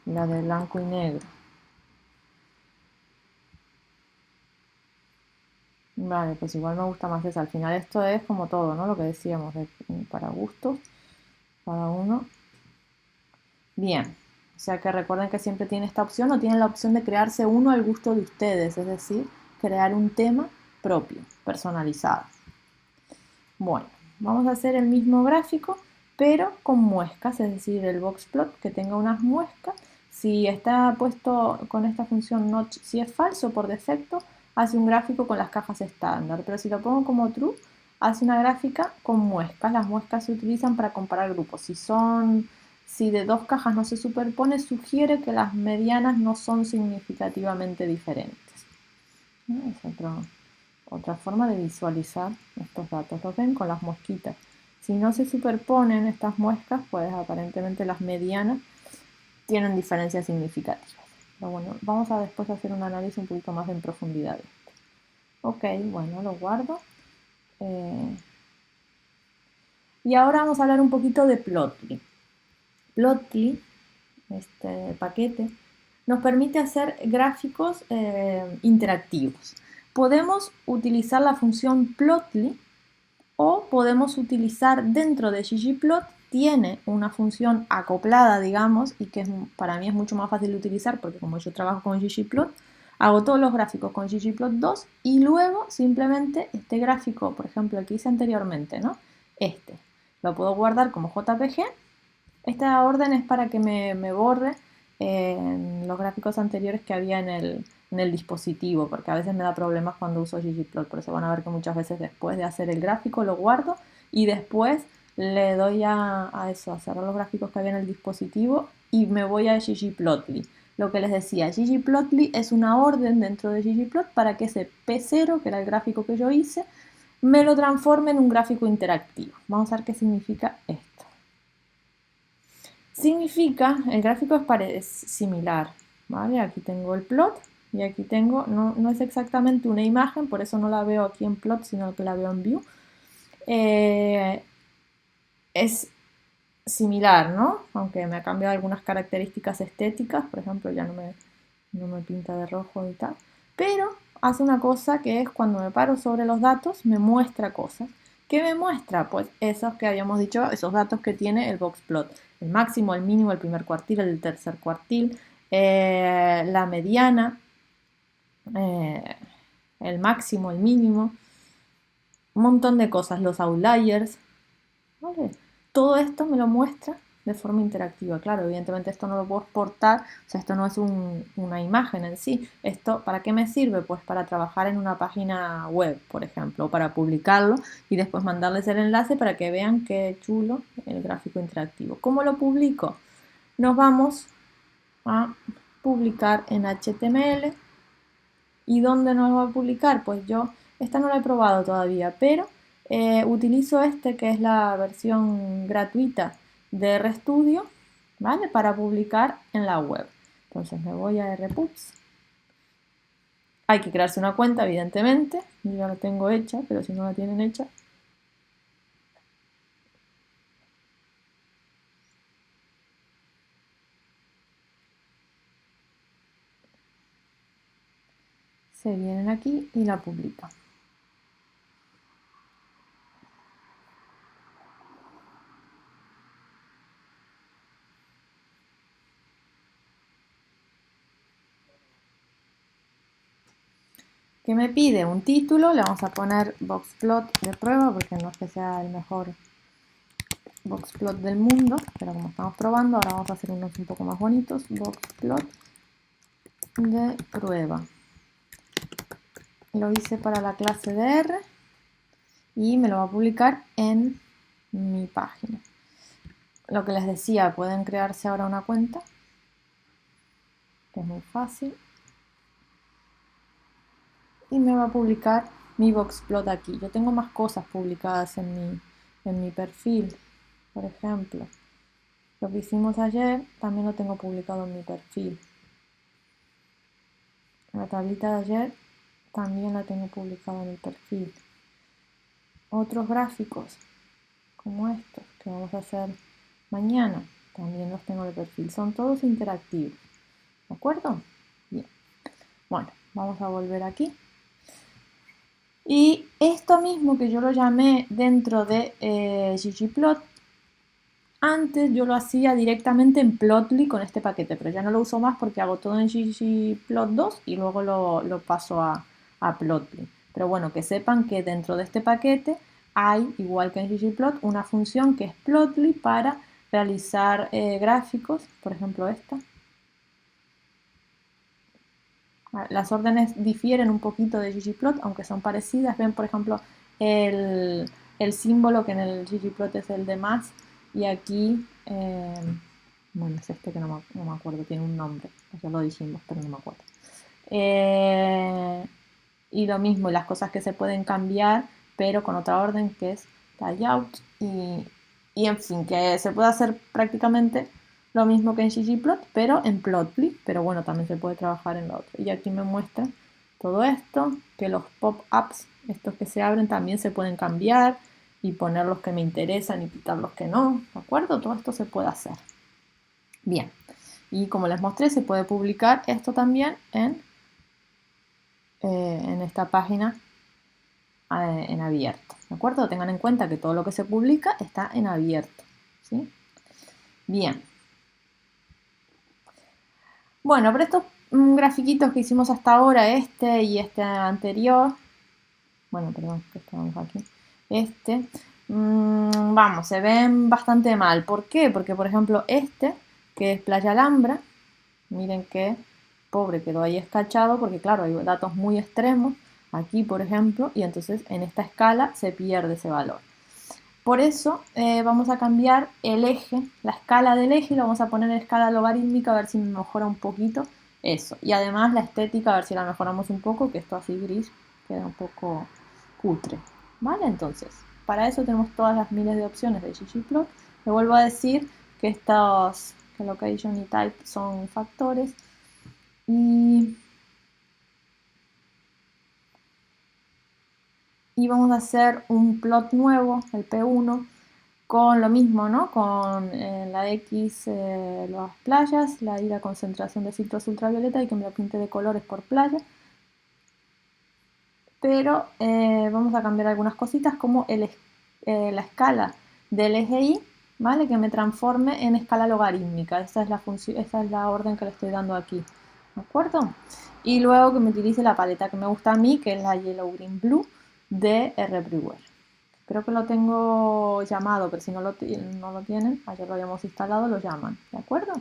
la de blanco y negro. Vale, pues igual me gusta más esa. Al final esto es como todo, ¿no? Lo que decíamos, para gustos, cada uno. Bien, o sea que recuerden que siempre tienen esta opción o tienen la opción de crearse uno al gusto de ustedes, es decir, crear un tema propio, personalizado. Bueno, vamos a hacer el mismo gráfico, pero con muescas, es decir, el boxplot que tenga unas muescas. Si está puesto con esta función notch, si es falso por defecto, hace un gráfico con las cajas estándar, pero si lo pongo como true, hace una gráfica con muescas. Las muescas se utilizan para comparar grupos. Si de dos cajas no se superpone, sugiere que las medianas no son significativamente diferentes. Es otra forma de visualizar estos datos. Los ven con las mosquitas. Si no se superponen estas muescas, pues aparentemente las medianas tienen diferencias significativas. Pero bueno, vamos a después hacer un análisis un poquito más en profundidad de esto. Ok, bueno, lo guardo. Y ahora vamos a hablar un poquito de Plotly. Plotly, este paquete, nos permite hacer gráficos interactivos. Podemos utilizar la función Plotly o podemos utilizar dentro de ggplot, tiene una función acoplada, digamos, y que para mí es mucho más fácil de utilizar porque como yo trabajo con ggplot, hago todos los gráficos con ggplot2 y luego simplemente este gráfico, por ejemplo, el que hice anteriormente, ¿no? Lo puedo guardar como JPG. Esta orden es para que me borre los gráficos anteriores que había en el dispositivo, porque a veces me da problemas cuando uso ggplot, por eso van a ver que muchas veces después de hacer el gráfico lo guardo y después le doy a cerrar los gráficos que había en el dispositivo y me voy a ggplotly. Lo que les decía, ggplotly es una orden dentro de ggplot para que ese P0, que era el gráfico que yo hice, me lo transforme en un gráfico interactivo. Vamos a ver qué significa esto. Significa, el gráfico es similar, ¿vale? Aquí tengo el plot y aquí tengo, no es exactamente una imagen, por eso no la veo aquí en plot, sino que la veo en view. Es similar, ¿no? Aunque me ha cambiado algunas características estéticas, por ejemplo, ya no me pinta de rojo y tal. Pero hace una cosa que es cuando me paro sobre los datos, me muestra cosas. ¿Qué me muestra? Pues esos que habíamos dicho, esos datos que tiene el boxplot. El máximo, el mínimo, el primer cuartil, el tercer cuartil, la mediana, eh, el máximo, el mínimo, un montón de cosas, los outliers, ¿vale? Todo esto me lo muestra de forma interactiva. Claro, evidentemente esto no lo puedo exportar, o sea, esto no es una imagen en sí. ¿Esto para qué me sirve? Pues para trabajar en una página web, por ejemplo, o para publicarlo y después mandarles el enlace para que vean qué chulo el gráfico interactivo. ¿Cómo lo publico? Nos vamos a publicar en HTML. ¿Y dónde nos va a publicar? Pues yo, esta no la he probado todavía, pero utilizo que es la versión gratuita de RStudio, ¿vale? Para publicar en la web. Entonces me voy a RPubs. Hay que crearse una cuenta, evidentemente. Yo ya la tengo hecha, pero si no la tienen hecha, se vienen aquí y la publican. que me pide un título, le vamos a poner boxplot de prueba porque no es que sea el mejor boxplot del mundo, pero como estamos probando, ahora vamos a hacer unos un poco más bonitos. Boxplot de prueba. Lo hice para la clase de R y me lo va a publicar en mi página. Lo que les decía, pueden crearse ahora una cuenta, que es muy fácil. Y me va a publicar mi boxplot aquí. Yo tengo más cosas publicadas en mi perfil. Por ejemplo, lo que hicimos ayer también lo tengo publicado en mi perfil. La tablita de ayer también la tengo publicada en el perfil. Otros gráficos, como estos, que vamos a hacer mañana, también los tengo en el perfil. Son todos interactivos. ¿De acuerdo? Bien. Bueno, vamos a volver aquí. Y esto mismo que yo lo llamé dentro de ggplot, antes yo lo hacía directamente en Plotly con este paquete, pero ya no lo uso más porque hago todo en ggplot 2 y luego lo paso a Plotly. Pero bueno, que sepan que dentro de este paquete hay, igual que en ggplot, una función que es Plotly para realizar gráficos, por ejemplo esta. Las órdenes difieren un poquito de ggplot, aunque son parecidas. Ven, por ejemplo, el símbolo que en el ggplot es el de más y aquí, bueno, es este que no me acuerdo, tiene un nombre, ya lo dijimos, pero no me acuerdo. Y lo mismo, las cosas que se pueden cambiar, pero con otra orden que es layout y en fin, que se puede hacer prácticamente lo mismo que en ggplot, pero en Plotly, pero bueno, también se puede trabajar en lo otro. Y aquí me muestra todo esto, que los pop-ups, estos que se abren, también se pueden cambiar y poner los que me interesan y quitar los que no, ¿de acuerdo? Todo esto se puede hacer. Bien, y como les mostré, se puede publicar esto también en esta página en abierto, ¿de acuerdo? Tengan en cuenta que todo lo que se publica está en abierto, ¿sí? Bien. Bueno, pero estos grafiquitos que hicimos hasta ahora, este y este anterior, bueno, perdón, que estábamos aquí, vamos, se ven bastante mal. ¿Por qué? Porque, por ejemplo, este, que es Playa Alhambra, miren que pobre quedó ahí escachado, porque claro, hay datos muy extremos, aquí, por ejemplo, y entonces en esta escala se pierde ese valor. Por eso vamos a cambiar el eje, la escala del eje, y lo vamos a poner en escala logarítmica a ver si me mejora un poquito eso. Y además la estética, a ver si la mejoramos un poco, que esto así gris queda un poco cutre. ¿Vale? Entonces, para eso tenemos todas las miles de opciones de ggplot. Le vuelvo a decir que estos, que location y type son factores. Y vamos a hacer un plot nuevo, el P1, con lo mismo, ¿no? Con la X, las playas, la Y la concentración de filtros ultravioleta y que me lo pinte de colores por playa. Pero vamos a cambiar algunas cositas como la escala del eje Y, ¿vale? Que me transforme en escala logarítmica. Esa es la orden que le estoy dando aquí, ¿de acuerdo? Y luego que me utilice la paleta que me gusta a mí, que es la Yellow Green Blue de R Everywhere. Creo que lo tengo llamado, pero si no lo tienen, ayer lo habíamos instalado, lo llaman, ¿de acuerdo?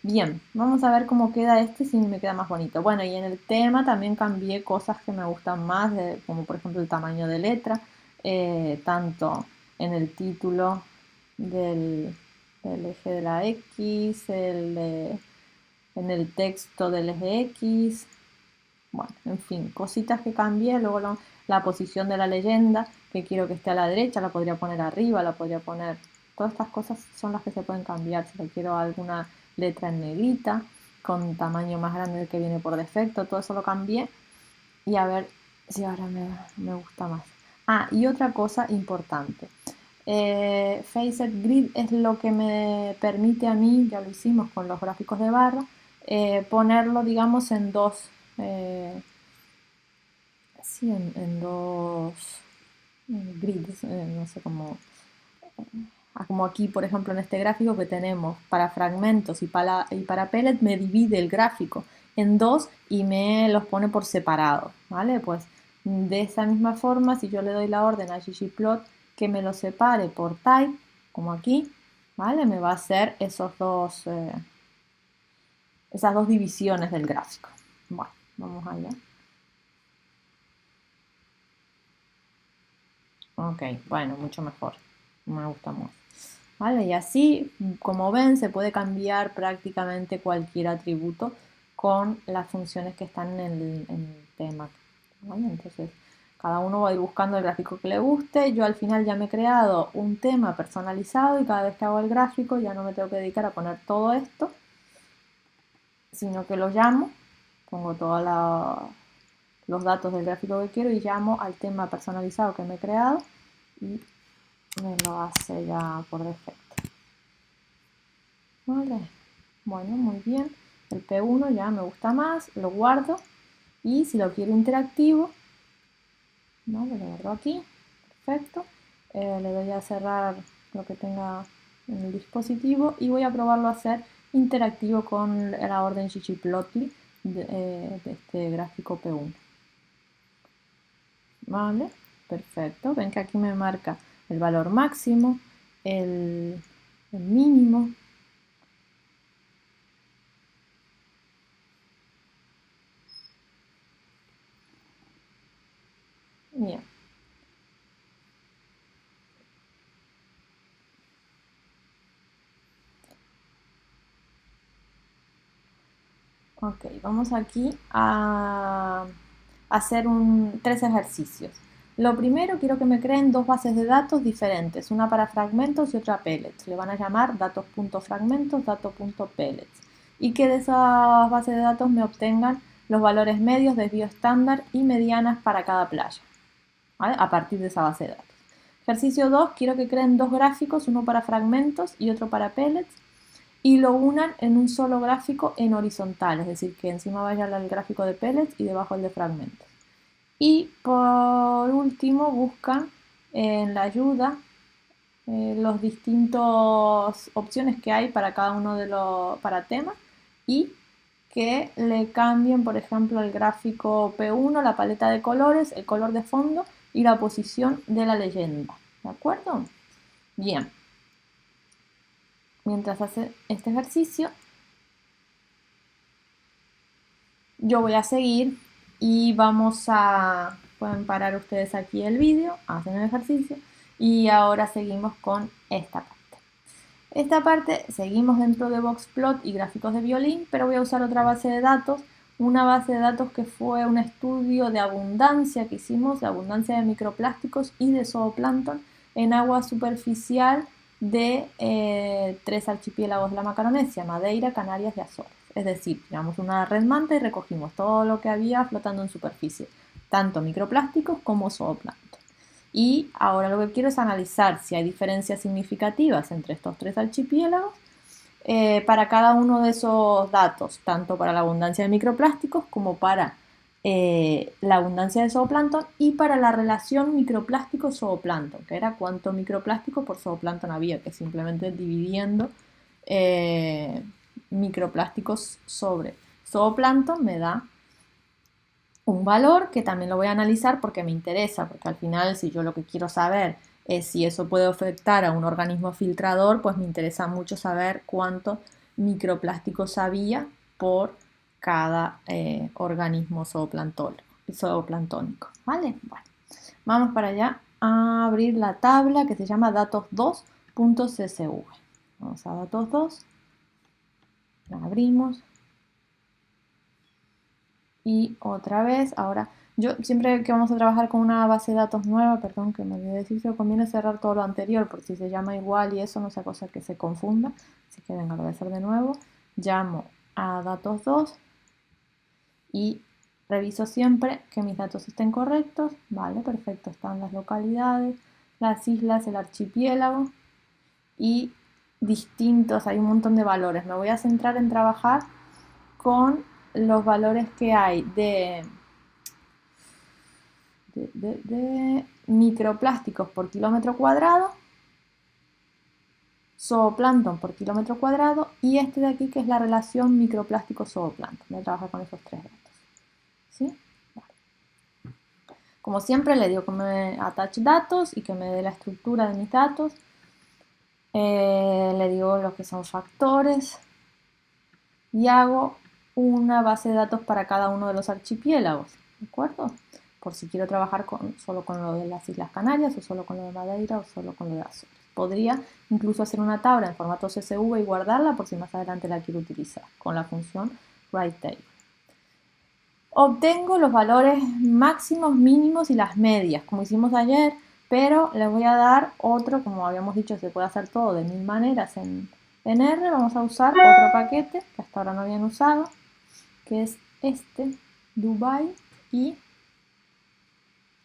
Bien, vamos a ver cómo queda este, si me queda más bonito. Bueno, y en el tema también cambié cosas que me gustan más, como por ejemplo el tamaño de letra, tanto en el título del eje de la X, en el texto del eje X, bueno, en fin, cositas que cambié, luego la posición de la leyenda, que quiero que esté a la derecha, la podría poner arriba, la podría poner... Todas estas cosas son las que se pueden cambiar, si le quiero alguna letra en negrita, con tamaño más grande del que viene por defecto, todo eso lo cambié y a ver si ahora me gusta más. Ah, y otra cosa importante. Facet Grid es lo que me permite a mí, ya lo hicimos con los gráficos de barra, ponerlo, digamos, en dos... sí, en dos grids, no sé cómo... Como aquí, por ejemplo, en este gráfico que tenemos para fragmentos y para pellet, me divide el gráfico. en dos y me los pone por separado, ¿vale? Pues de esa misma forma, si yo le doy la orden a ggplot que me lo separe por type, como aquí, ¿vale? Me va a hacer esas dos divisiones del gráfico. Bueno, vamos allá. Ok, bueno, mucho mejor. Me gusta más. ¿Vale? Y así, como ven, se puede cambiar prácticamente cualquier atributo con las funciones que están en el tema. ¿Vale? Entonces, cada uno va a ir buscando el gráfico que le guste. Yo al final ya me he creado un tema personalizado y cada vez que hago el gráfico ya no me tengo que dedicar a poner todo esto, sino que lo llamo, pongo todos los datos del gráfico que quiero y llamo al tema personalizado que me he creado y me lo hace ya por defecto. Vale. Bueno, muy bien. El P1 ya me gusta más, lo guardo y si lo quiero interactivo, ¿vale? Lo guardo aquí, perfecto. Le doy a cerrar lo que tenga en el dispositivo y voy a probarlo a hacer interactivo con la orden ggplotly de este gráfico P1. Vale, perfecto. Ven que aquí me marca el valor máximo, el mínimo. Bien. Ok, vamos aquí a hacer tres ejercicios. Lo primero, quiero que me creen dos bases de datos diferentes, una para fragmentos y otra pellets. Le van a llamar datos.fragmentos, datos.pellets. Y que de esas bases de datos me obtengan los valores medios, desvío estándar y medianas para cada playa, ¿vale? A partir de esa base de datos. Ejercicio 2, quiero que creen dos gráficos, uno para fragmentos y otro para pellets, y lo unan en un solo gráfico en horizontal, es decir, que encima vaya el gráfico de pellets y debajo el de fragmentos. Y por último buscan en la ayuda los distintos opciones que hay para cada uno de los para temas y que le cambien, por ejemplo, el gráfico P1, la paleta de colores, el color de fondo y la posición de la leyenda. ¿De acuerdo? Bien. Mientras hace este ejercicio, yo voy a seguir y pueden parar ustedes aquí el vídeo, hacen el ejercicio y ahora seguimos con esta parte. Esta parte seguimos dentro de Boxplot y gráficos de violín, pero voy a usar otra base de datos, una base de datos que fue un estudio de abundancia que hicimos, de abundancia de microplásticos y de zooplancton en agua superficial de tres archipiélagos de la Macaronesia, Madeira, Canarias y Azores. Es decir, tiramos una red manta y recogimos todo lo que había flotando en superficie, tanto microplásticos como zooplancton. Y ahora lo que quiero es analizar si hay diferencias significativas entre estos tres archipiélagos para cada uno de esos datos, tanto para la abundancia de microplásticos como para la abundancia de zooplancton y para la relación microplástico-zooplancton, que era cuánto microplástico por zooplancton había, que simplemente dividiendo microplásticos sobre zooplancton me da un valor que también lo voy a analizar porque me interesa, porque al final si yo lo que quiero saber es si eso puede afectar a un organismo filtrador, pues me interesa mucho saber cuántos microplásticos había por cada organismo zooplanctónico, ¿vale? Bueno, vamos para allá a abrir la tabla que se llama datos2.csv. Vamos a datos 2, la abrimos. Y otra vez, ahora, yo siempre que vamos a trabajar con una base de datos nueva, perdón que me olvidé decirlo, conviene cerrar todo lo anterior, porque si se llama igual y eso no sea cosa que se confunda. Así que venga, lo voy a hacer de nuevo. Llamo a datos 2 y reviso siempre que mis datos estén correctos. Vale, perfecto, están las localidades, las islas, el archipiélago y distintos, hay un montón de valores. Me voy a centrar en trabajar con los valores que hay de microplásticos por kilómetro cuadrado zooplancton por kilómetro cuadrado, y este de aquí que es la relación microplástico-zooplancton. Voy a trabajar con esos tres datos. ¿Sí? Vale. Como siempre le digo que me attach datos y que me dé la estructura de mis datos. Le digo lo que son factores y hago una base de datos para cada uno de los archipiélagos, ¿de acuerdo? Por si quiero trabajar solo con lo de las Islas Canarias, o solo con lo de Madeira, o solo con lo de Azores. Podría incluso hacer una tabla en formato CSV y guardarla por si más adelante la quiero utilizar con la función writeTable. Obtengo los valores máximos, mínimos y las medias, como hicimos ayer, pero les voy a dar otro, como habíamos dicho, se puede hacer todo de 1000 maneras en R. Vamos a usar otro paquete que hasta ahora no habían usado, que es este, Dubai, y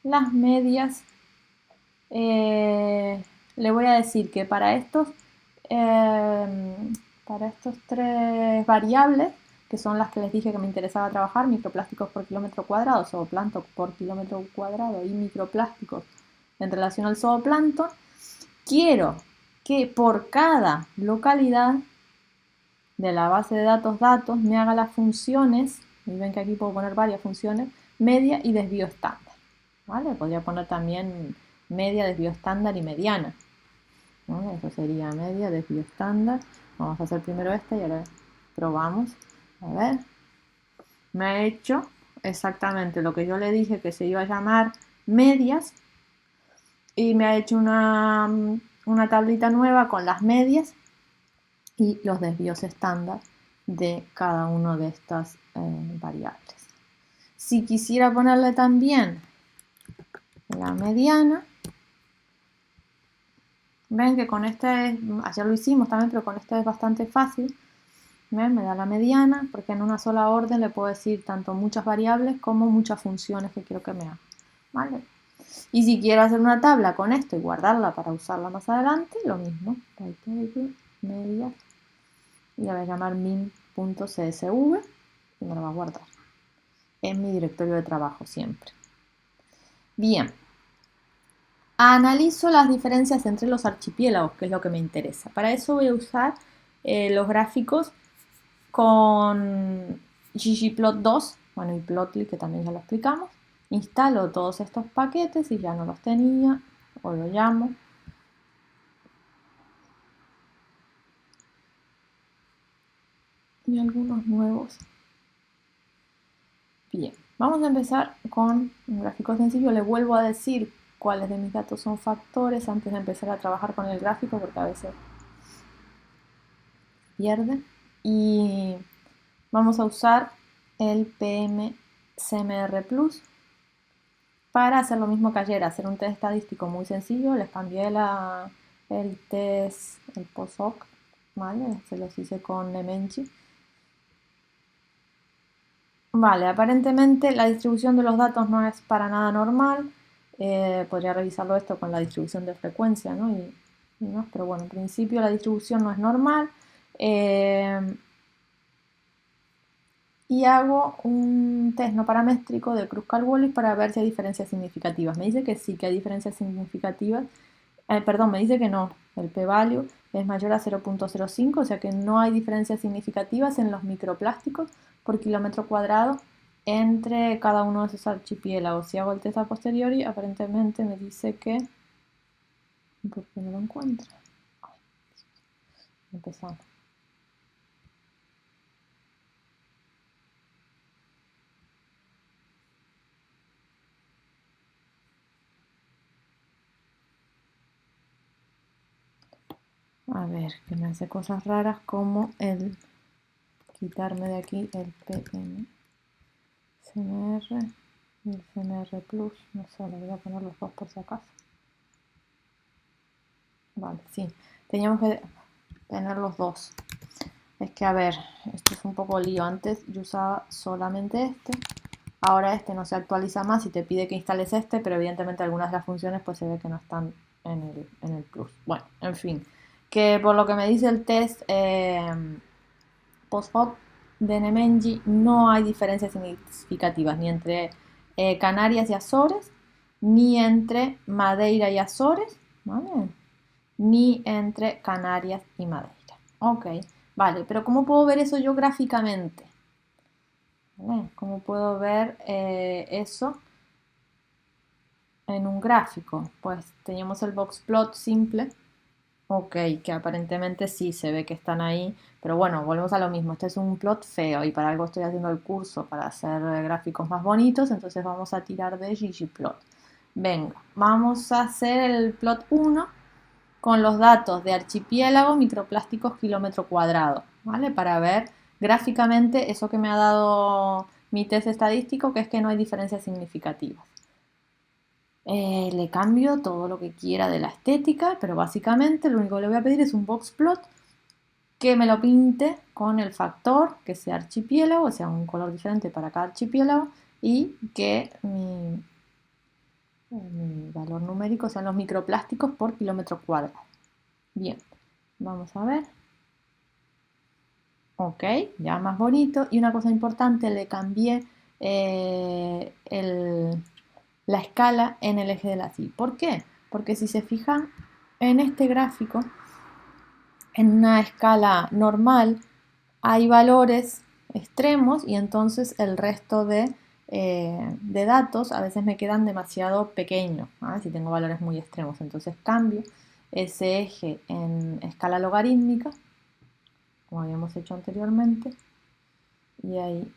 las medias. Le voy a decir que para estos tres variables, que son las que les dije que me interesaba trabajar, microplásticos por kilómetro cuadrado, zooplancton por kilómetro cuadrado y microplásticos en relación al zooplancton, quiero que por cada localidad de la base de datos me haga las funciones, y ven que aquí puedo poner varias funciones, media y desvío estándar, ¿vale? Podría poner también media, desvío estándar y mediana, ¿no? Eso sería media, desvío estándar. Vamos a hacer primero esta y ahora probamos. A ver, me ha hecho exactamente lo que yo le dije que se iba a llamar medias, y me ha hecho una tablita nueva con las medias y los desvíos estándar de cada una de estas variables. Si quisiera ponerle también la mediana, ven que con este, ayer lo hicimos también, pero con este es bastante fácil. ¿Ven? Me da la mediana, porque en una sola orden le puedo decir tanto muchas variables como muchas funciones que quiero que me haga, ¿vale? Y si quiero hacer una tabla con esto y guardarla para usarla más adelante, lo mismo. Media, y la voy a llamar min.csv y me lo va a guardar en mi directorio de trabajo siempre. Bien. Analizo las diferencias entre los archipiélagos, que es lo que me interesa. Para eso voy a usar los gráficos con ggplot2, bueno, y plotly, que también ya lo explicamos. Instalo todos estos paquetes y ya no los tenía, o lo llamo. Y algunos nuevos. Bien, vamos a empezar con un gráfico sencillo. Le vuelvo a decir cuáles de mis datos son factores antes de empezar a trabajar con el gráfico, porque a veces pierde. Y vamos a usar el PM-CMR Plus para hacer lo mismo que ayer, hacer un test estadístico muy sencillo. Les cambié el test, el post-hoc, ¿vale? Se los hice con Nemenji. Vale, aparentemente la distribución de los datos no es para nada normal. Podría revisarlo esto con la distribución de frecuencia, ¿no? ¿no? Pero bueno, en principio la distribución no es normal. Y hago un test no paramétrico de Kruskal-Wallis para ver si hay diferencias significativas. Me dice que sí, que hay diferencias significativas. Perdón, me dice que no. El p-value es mayor a 0.05, o sea que no hay diferencias significativas en los microplásticos por kilómetro cuadrado entre cada uno de esos archipiélagos. Si hago el test a posteriori, aparentemente me dice que... ¿Por qué no lo encuentro? Empezamos. A ver, que me hace cosas raras como el quitarme de aquí el PM CMR y el CMR Plus. No sé, le voy a poner los dos por si acaso. Vale, sí, teníamos que tener los dos. Es que a ver, esto es un poco lío. Antes yo usaba solamente este. Ahora este no se actualiza más y te pide que instales este, pero evidentemente algunas de las funciones pues se ve que no están en el Plus. Bueno, en fin, que por lo que me dice el test post-hoc de Nemenji no hay diferencias significativas ni entre Canarias y Azores, ni entre Madeira y Azores, ¿vale? ni entre Canarias y Madeira. Ok, vale, pero ¿cómo puedo ver eso yo gráficamente? ¿Vale? ¿Cómo puedo ver eso en un gráfico? Pues teníamos el box plot simple. Ok, que aparentemente sí se ve que están ahí, pero bueno, volvemos a lo mismo. Este es un plot feo y para algo estoy haciendo el curso para hacer gráficos más bonitos, entonces vamos a tirar de ggplot. Venga, vamos a hacer el plot 1 con los datos de archipiélago, microplásticos, kilómetro cuadrado, ¿vale? Para ver gráficamente eso que me ha dado mi test estadístico, que es que no hay diferencias significativas. Le cambio todo lo que quiera de la estética, pero básicamente lo único que le voy a pedir es un box plot que me lo pinte con el factor que sea archipiélago, o sea, un color diferente para cada archipiélago, y que mi valor numérico sean los microplásticos por kilómetro cuadrado. Bien, vamos a ver. Ok, ya más bonito. Y una cosa importante, le cambié la escala en el eje de la Y. ¿Por qué? Porque si se fijan en este gráfico, en una escala normal, hay valores extremos y entonces el resto de datos a veces me quedan demasiado pequeños, ¿ah? Si tengo valores muy extremos. Entonces cambio ese eje en escala logarítmica, como habíamos hecho anteriormente, y ahí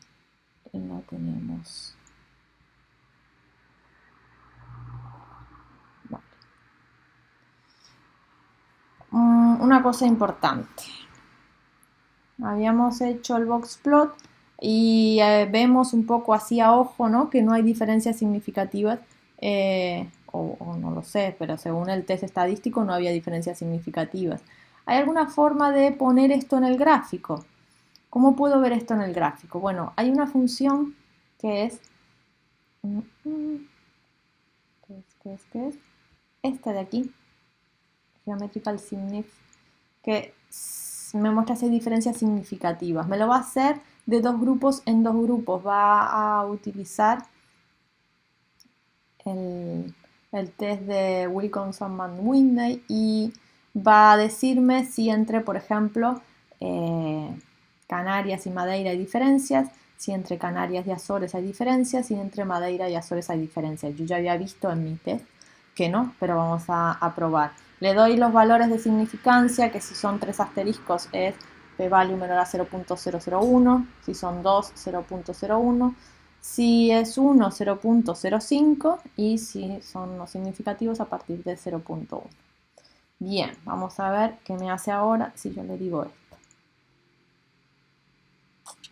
la tenemos. Vale. Una cosa importante. Habíamos hecho el box plot y vemos un poco así a ojo, ¿no? Que no hay diferencias significativas, o no lo sé, pero según el test estadístico no había diferencias significativas. ¿Hay alguna forma de poner esto en el gráfico? ¿Cómo puedo ver esto en el gráfico? Bueno, hay una función que es, ¿qué es? Esta de aquí, Geometrical Signif, que me muestra si hay diferencias significativas. Me lo va a hacer de dos grupos en dos grupos. Va a utilizar el test de Wilkinson-Whitney y va a decirme si entre, por ejemplo, Canarias y Madeira hay diferencias, si entre Canarias y Azores hay diferencias, si entre Madeira y Azores hay diferencias. Yo ya había visto en mi test que no, pero vamos a probar. Le doy los valores de significancia, que si son 3 asteriscos es p-value menor a 0.001, si son 2, 0.01, si es 1, 0.05 y si son no significativos a partir de 0.1. Bien, vamos a ver qué me hace ahora si yo le digo esto.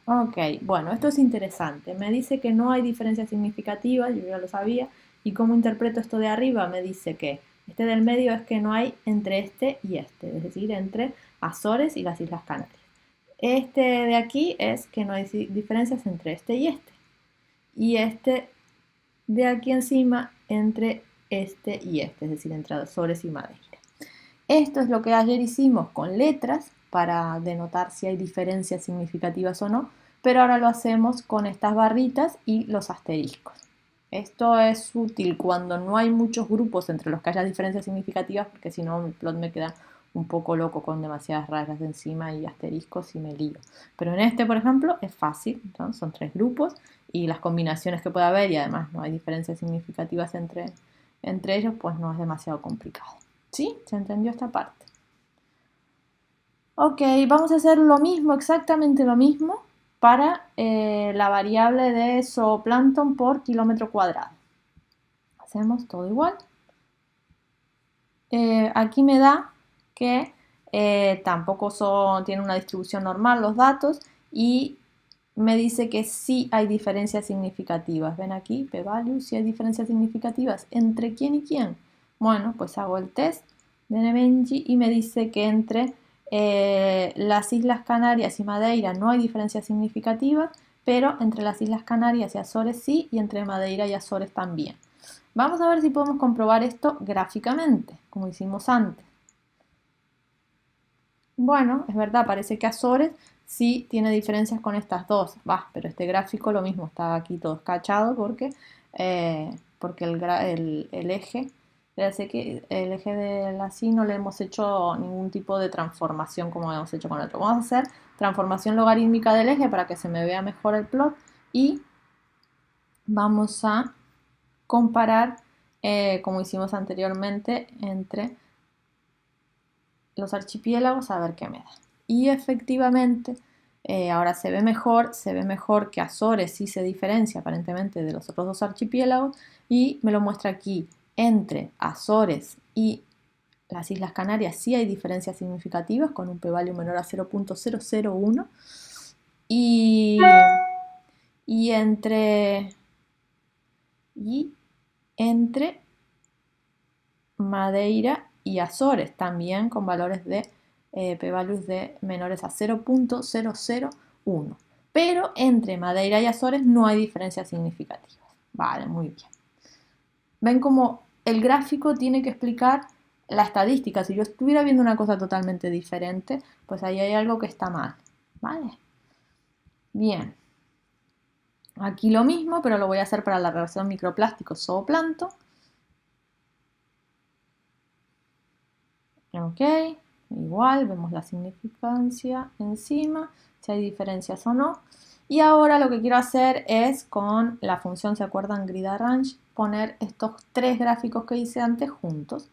Ok, bueno, esto es interesante. Me dice que no hay diferencias significativas, yo ya lo sabía. ¿Y cómo interpreto esto de arriba? Me dice que este del medio es que no hay entre este y este, es decir, entre Azores y las Islas Canarias. Este de aquí es que no hay diferencias entre este y este. Y este de aquí encima entre este y este, es decir, entre Azores y Madeira. Esto es lo que ayer hicimos con letras para denotar si hay diferencias significativas o no, pero ahora lo hacemos con estas barritas y los asteriscos. Esto es útil cuando no hay muchos grupos entre los que haya diferencias significativas, porque si no el plot me queda un poco loco con demasiadas rayas de encima y asteriscos y me lío. Pero en este, por ejemplo, es fácil, ¿no? Son 3 grupos y las combinaciones que puede haber y además no hay diferencias significativas entre ellos, pues no es demasiado complicado. ¿Sí? ¿Se entendió esta parte? Ok, vamos a hacer lo mismo, exactamente lo mismo, para la variable de zooplancton por kilómetro cuadrado. Hacemos todo igual. Aquí me da que tampoco tienen una distribución normal los datos y me dice que sí hay diferencias significativas. Ven aquí, p-value, sí hay diferencias significativas. ¿Entre quién y quién? Bueno, pues hago el test de Nebenji y me dice que entre las Islas Canarias y Madeira no hay diferencias significativas, pero entre las Islas Canarias y Azores sí, y entre Madeira y Azores también. Vamos a ver si podemos comprobar esto gráficamente, como hicimos antes. Bueno, es verdad, parece que Azores sí tiene diferencias con estas dos. Pero este gráfico lo mismo, está aquí todo escachado porque el eje Fíjense que el eje de la sí no le hemos hecho ningún tipo de transformación como hemos hecho con el otro. Vamos a hacer transformación logarítmica del eje para que se me vea mejor el plot y vamos a comparar, como hicimos anteriormente, entre los archipiélagos a ver qué me da. Y efectivamente, ahora se ve mejor que Azores sí se diferencia aparentemente de los otros dos archipiélagos y me lo muestra aquí. Entre Azores y las Islas Canarias sí hay diferencias significativas con un p-value menor a 0.001 y, y entre Madeira y Azores también con valores de p-values de menores a 0.001. Pero entre Madeira y Azores no hay diferencias significativas. Vale, muy bien. Ven como el gráfico tiene que explicar la estadística. Si yo estuviera viendo una cosa totalmente diferente, pues ahí hay algo que está mal. ¿Vale? Bien. Aquí lo mismo, pero lo voy a hacer para la relación microplástico-zooplancton. Ok, igual vemos la significancia encima, si hay diferencias o no. Y ahora lo que quiero hacer es con la función, ¿se acuerdan? Grid Arrange, poner estos tres gráficos que hice antes juntos.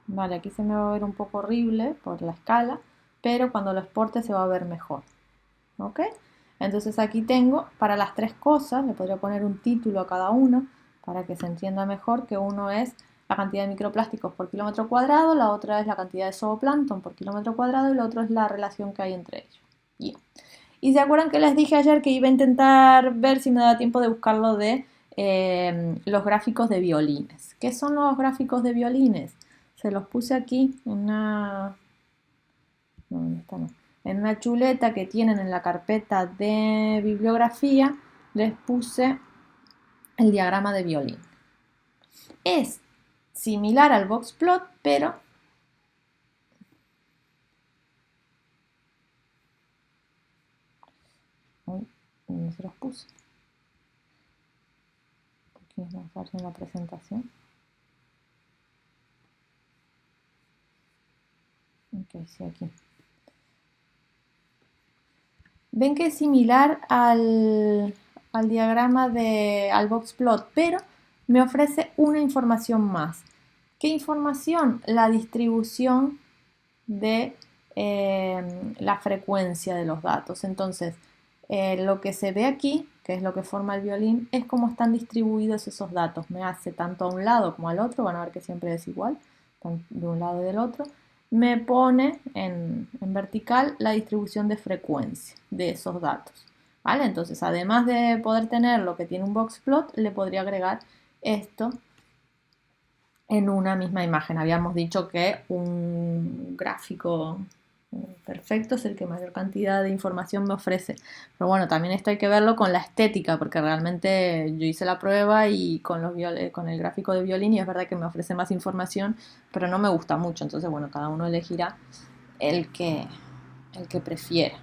Vale, aquí se me va a ver un poco horrible por la escala, pero cuando lo exporte se va a ver mejor. ¿Ok? Entonces aquí tengo para las tres cosas, le podría poner un título a cada uno para que se entienda mejor, que uno es la cantidad de microplásticos por kilómetro cuadrado, la otra es la cantidad de zooplancton por kilómetro cuadrado y la otra es la relación que hay entre ellos. Bien. Y se acuerdan que les dije ayer que iba a intentar ver si me da tiempo de buscarlo de los gráficos de violines. ¿Qué son los gráficos de violines? Se los puse aquí en una... No, esta no. En una chuleta que tienen en la carpeta de bibliografía, les puse el diagrama de violín. Es similar al boxplot, pero ¿dónde se los puse? Aquí es más fácil en la presentación. Ok, sí, aquí. Ven que es similar al diagrama al boxplot, pero me ofrece una información más. ¿Qué información? La distribución de la frecuencia de los datos. Entonces, lo que se ve aquí, que es lo que forma el violín, es cómo están distribuidos esos datos. Me hace tanto a un lado como al otro, van a ver que siempre es igual, de un lado y del otro. Me pone en vertical la distribución de frecuencia de esos datos. ¿Vale? Entonces, además de poder tener lo que tiene un boxplot, le podría agregar esto en una misma imagen. Habíamos dicho que un gráfico perfecto es el que mayor cantidad de información me ofrece. Pero bueno, también esto hay que verlo con la estética, porque realmente yo hice la prueba y con el gráfico de violín y es verdad que me ofrece más información, pero no me gusta mucho. Entonces, bueno, cada uno elegirá el que prefiera.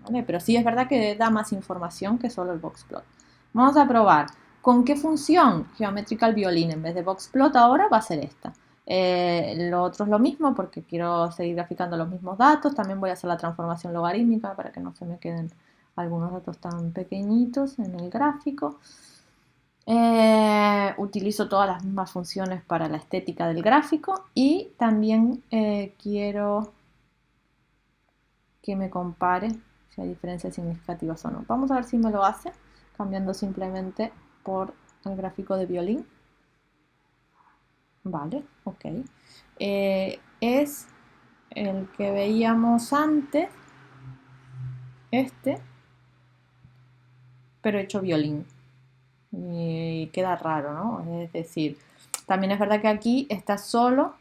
¿Vale? Pero sí es verdad que da más información que solo el boxplot. Vamos a probar. ¿Con qué función? Geometrical Violin. En vez de boxplot ahora va a ser esta. Lo otro es lo mismo porque quiero seguir graficando los mismos datos. También voy a hacer la transformación logarítmica para que no se me queden algunos datos tan pequeñitos en el gráfico. Utilizo todas las mismas funciones para la estética del gráfico y también quiero que me compare si hay diferencias significativas o no. Vamos a ver si me lo hace cambiando simplemente por el gráfico de violín. Vale, ok. Es el que veíamos antes, este, pero hecho violín. Y queda raro, ¿no? Es decir, también es verdad que aquí está solo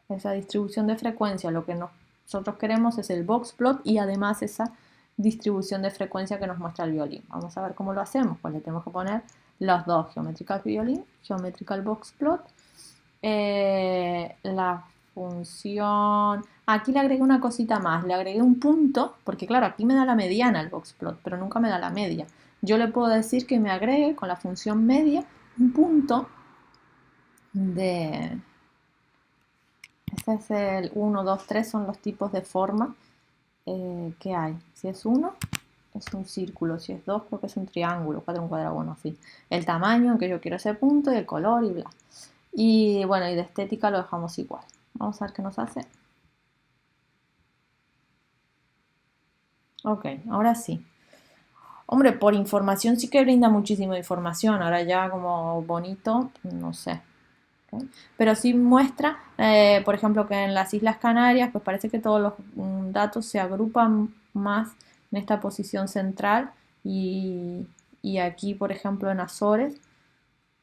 esa distribución de frecuencia. Lo que nosotros queremos es el boxplot y además esa distribución de frecuencia que nos muestra el violín. Vamos a ver cómo lo hacemos. Pues le tenemos que poner los dos, geometrical violín, geometrical boxplot. La función... Aquí le agregué una cosita más, le agregué un punto, porque claro, aquí me da la mediana el boxplot, pero nunca me da la media. yo le puedo decir que me agregue con la función media un punto de... Este es el 1, 2, 3, son los tipos de forma que hay. Si es 1, es un círculo. Si es 2, creo que es un triángulo. 4, un cuadrado, bueno, así. El tamaño en que yo quiero ese punto y el color y bla. Y bueno, y de estética lo dejamos igual. Vamos a ver qué nos hace. Ok, ahora sí. Hombre, por información sí que brinda muchísima información. Ahora ya como bonito, no sé. ¿Okay? Pero sí muestra, por ejemplo, que en las Islas Canarias, pues parece que todos los datos se agrupan más en esta posición central y aquí, por ejemplo, en Azores,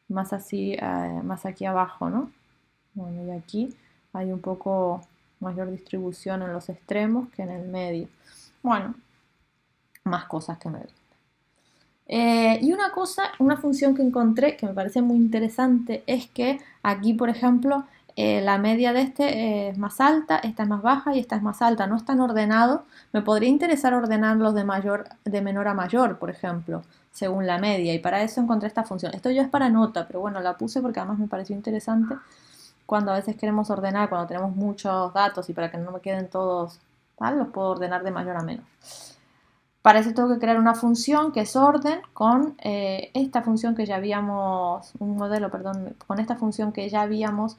más así, más aquí abajo, ¿no? Bueno, y aquí hay un poco mayor distribución en los extremos que en el medio. Bueno, más cosas que me... Y una cosa, una función que encontré que me parece muy interesante es que aquí, por ejemplo, la media de este es más alta, esta es más baja y esta es más alta. No están ordenados. Me podría interesar ordenarlos de menor a mayor, por ejemplo, según la media. Y para eso encontré esta función. Esto ya es para nota, pero bueno, la puse porque además me pareció interesante cuando a veces queremos ordenar, cuando tenemos muchos datos y para que no me queden todos tal, los puedo ordenar de mayor a menor. Para eso tengo que crear una función que es orden con esta función que ya habíamos, un modelo, perdón, con esta función que ya habíamos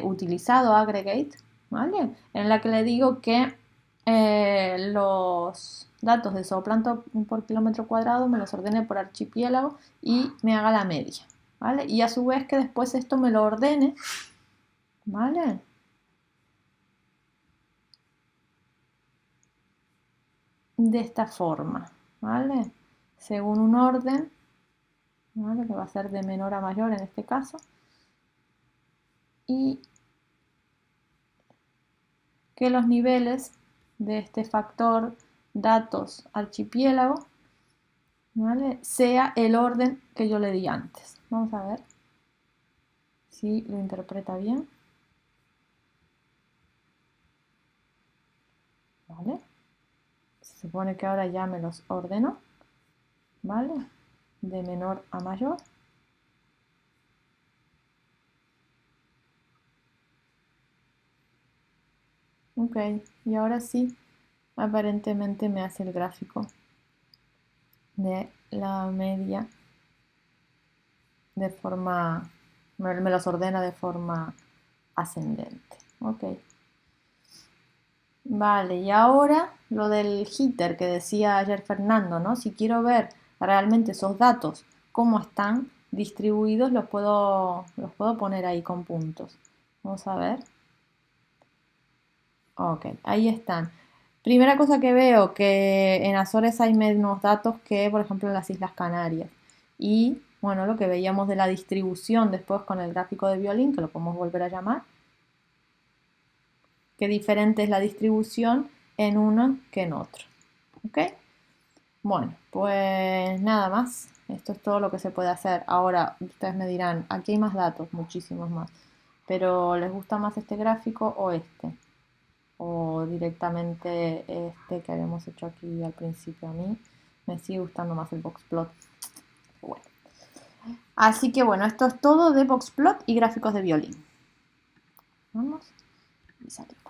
utilizado, aggregate, ¿vale? En la que le digo que los datos de zooplancton por kilómetro cuadrado me los ordene por archipiélago y me haga la media, ¿vale? Y a su vez que después esto me lo ordene, ¿vale? De esta forma, ¿vale? Según un orden, ¿vale? Que va a ser de menor a mayor en este caso, y que los niveles de este factor datos archipiélago, ¿vale? Sea el orden que yo le di antes. Vamos a ver si lo interpreta bien. ¿Vale? Se supone que ahora ya me los ordeno, ¿vale? De menor a mayor. Ok, y ahora sí, aparentemente me hace el gráfico de la media de forma, me los ordena de forma ascendente. Ok. Vale, y ahora lo del jitter que decía ayer Fernando, ¿no? Si quiero ver realmente esos datos, cómo están distribuidos, los puedo poner ahí con puntos. Vamos a ver. Ok, ahí están. Primera cosa que veo, que en Azores hay menos datos que, por ejemplo, en las Islas Canarias. Y, bueno, lo que veíamos de la distribución después con el gráfico de violín, que lo podemos volver a llamar, qué diferente es la distribución en uno que en otro. ¿Ok? Bueno, pues nada más. Esto es todo lo que se puede hacer. Ahora, ustedes me dirán, aquí hay más datos, muchísimos más. Pero ¿les gusta más este gráfico o este? O directamente este que habíamos hecho aquí al principio. A mí me sigue gustando más el boxplot. Bueno. Así que bueno, esto es todo de boxplot y gráficos de violín. Vamos y salimos.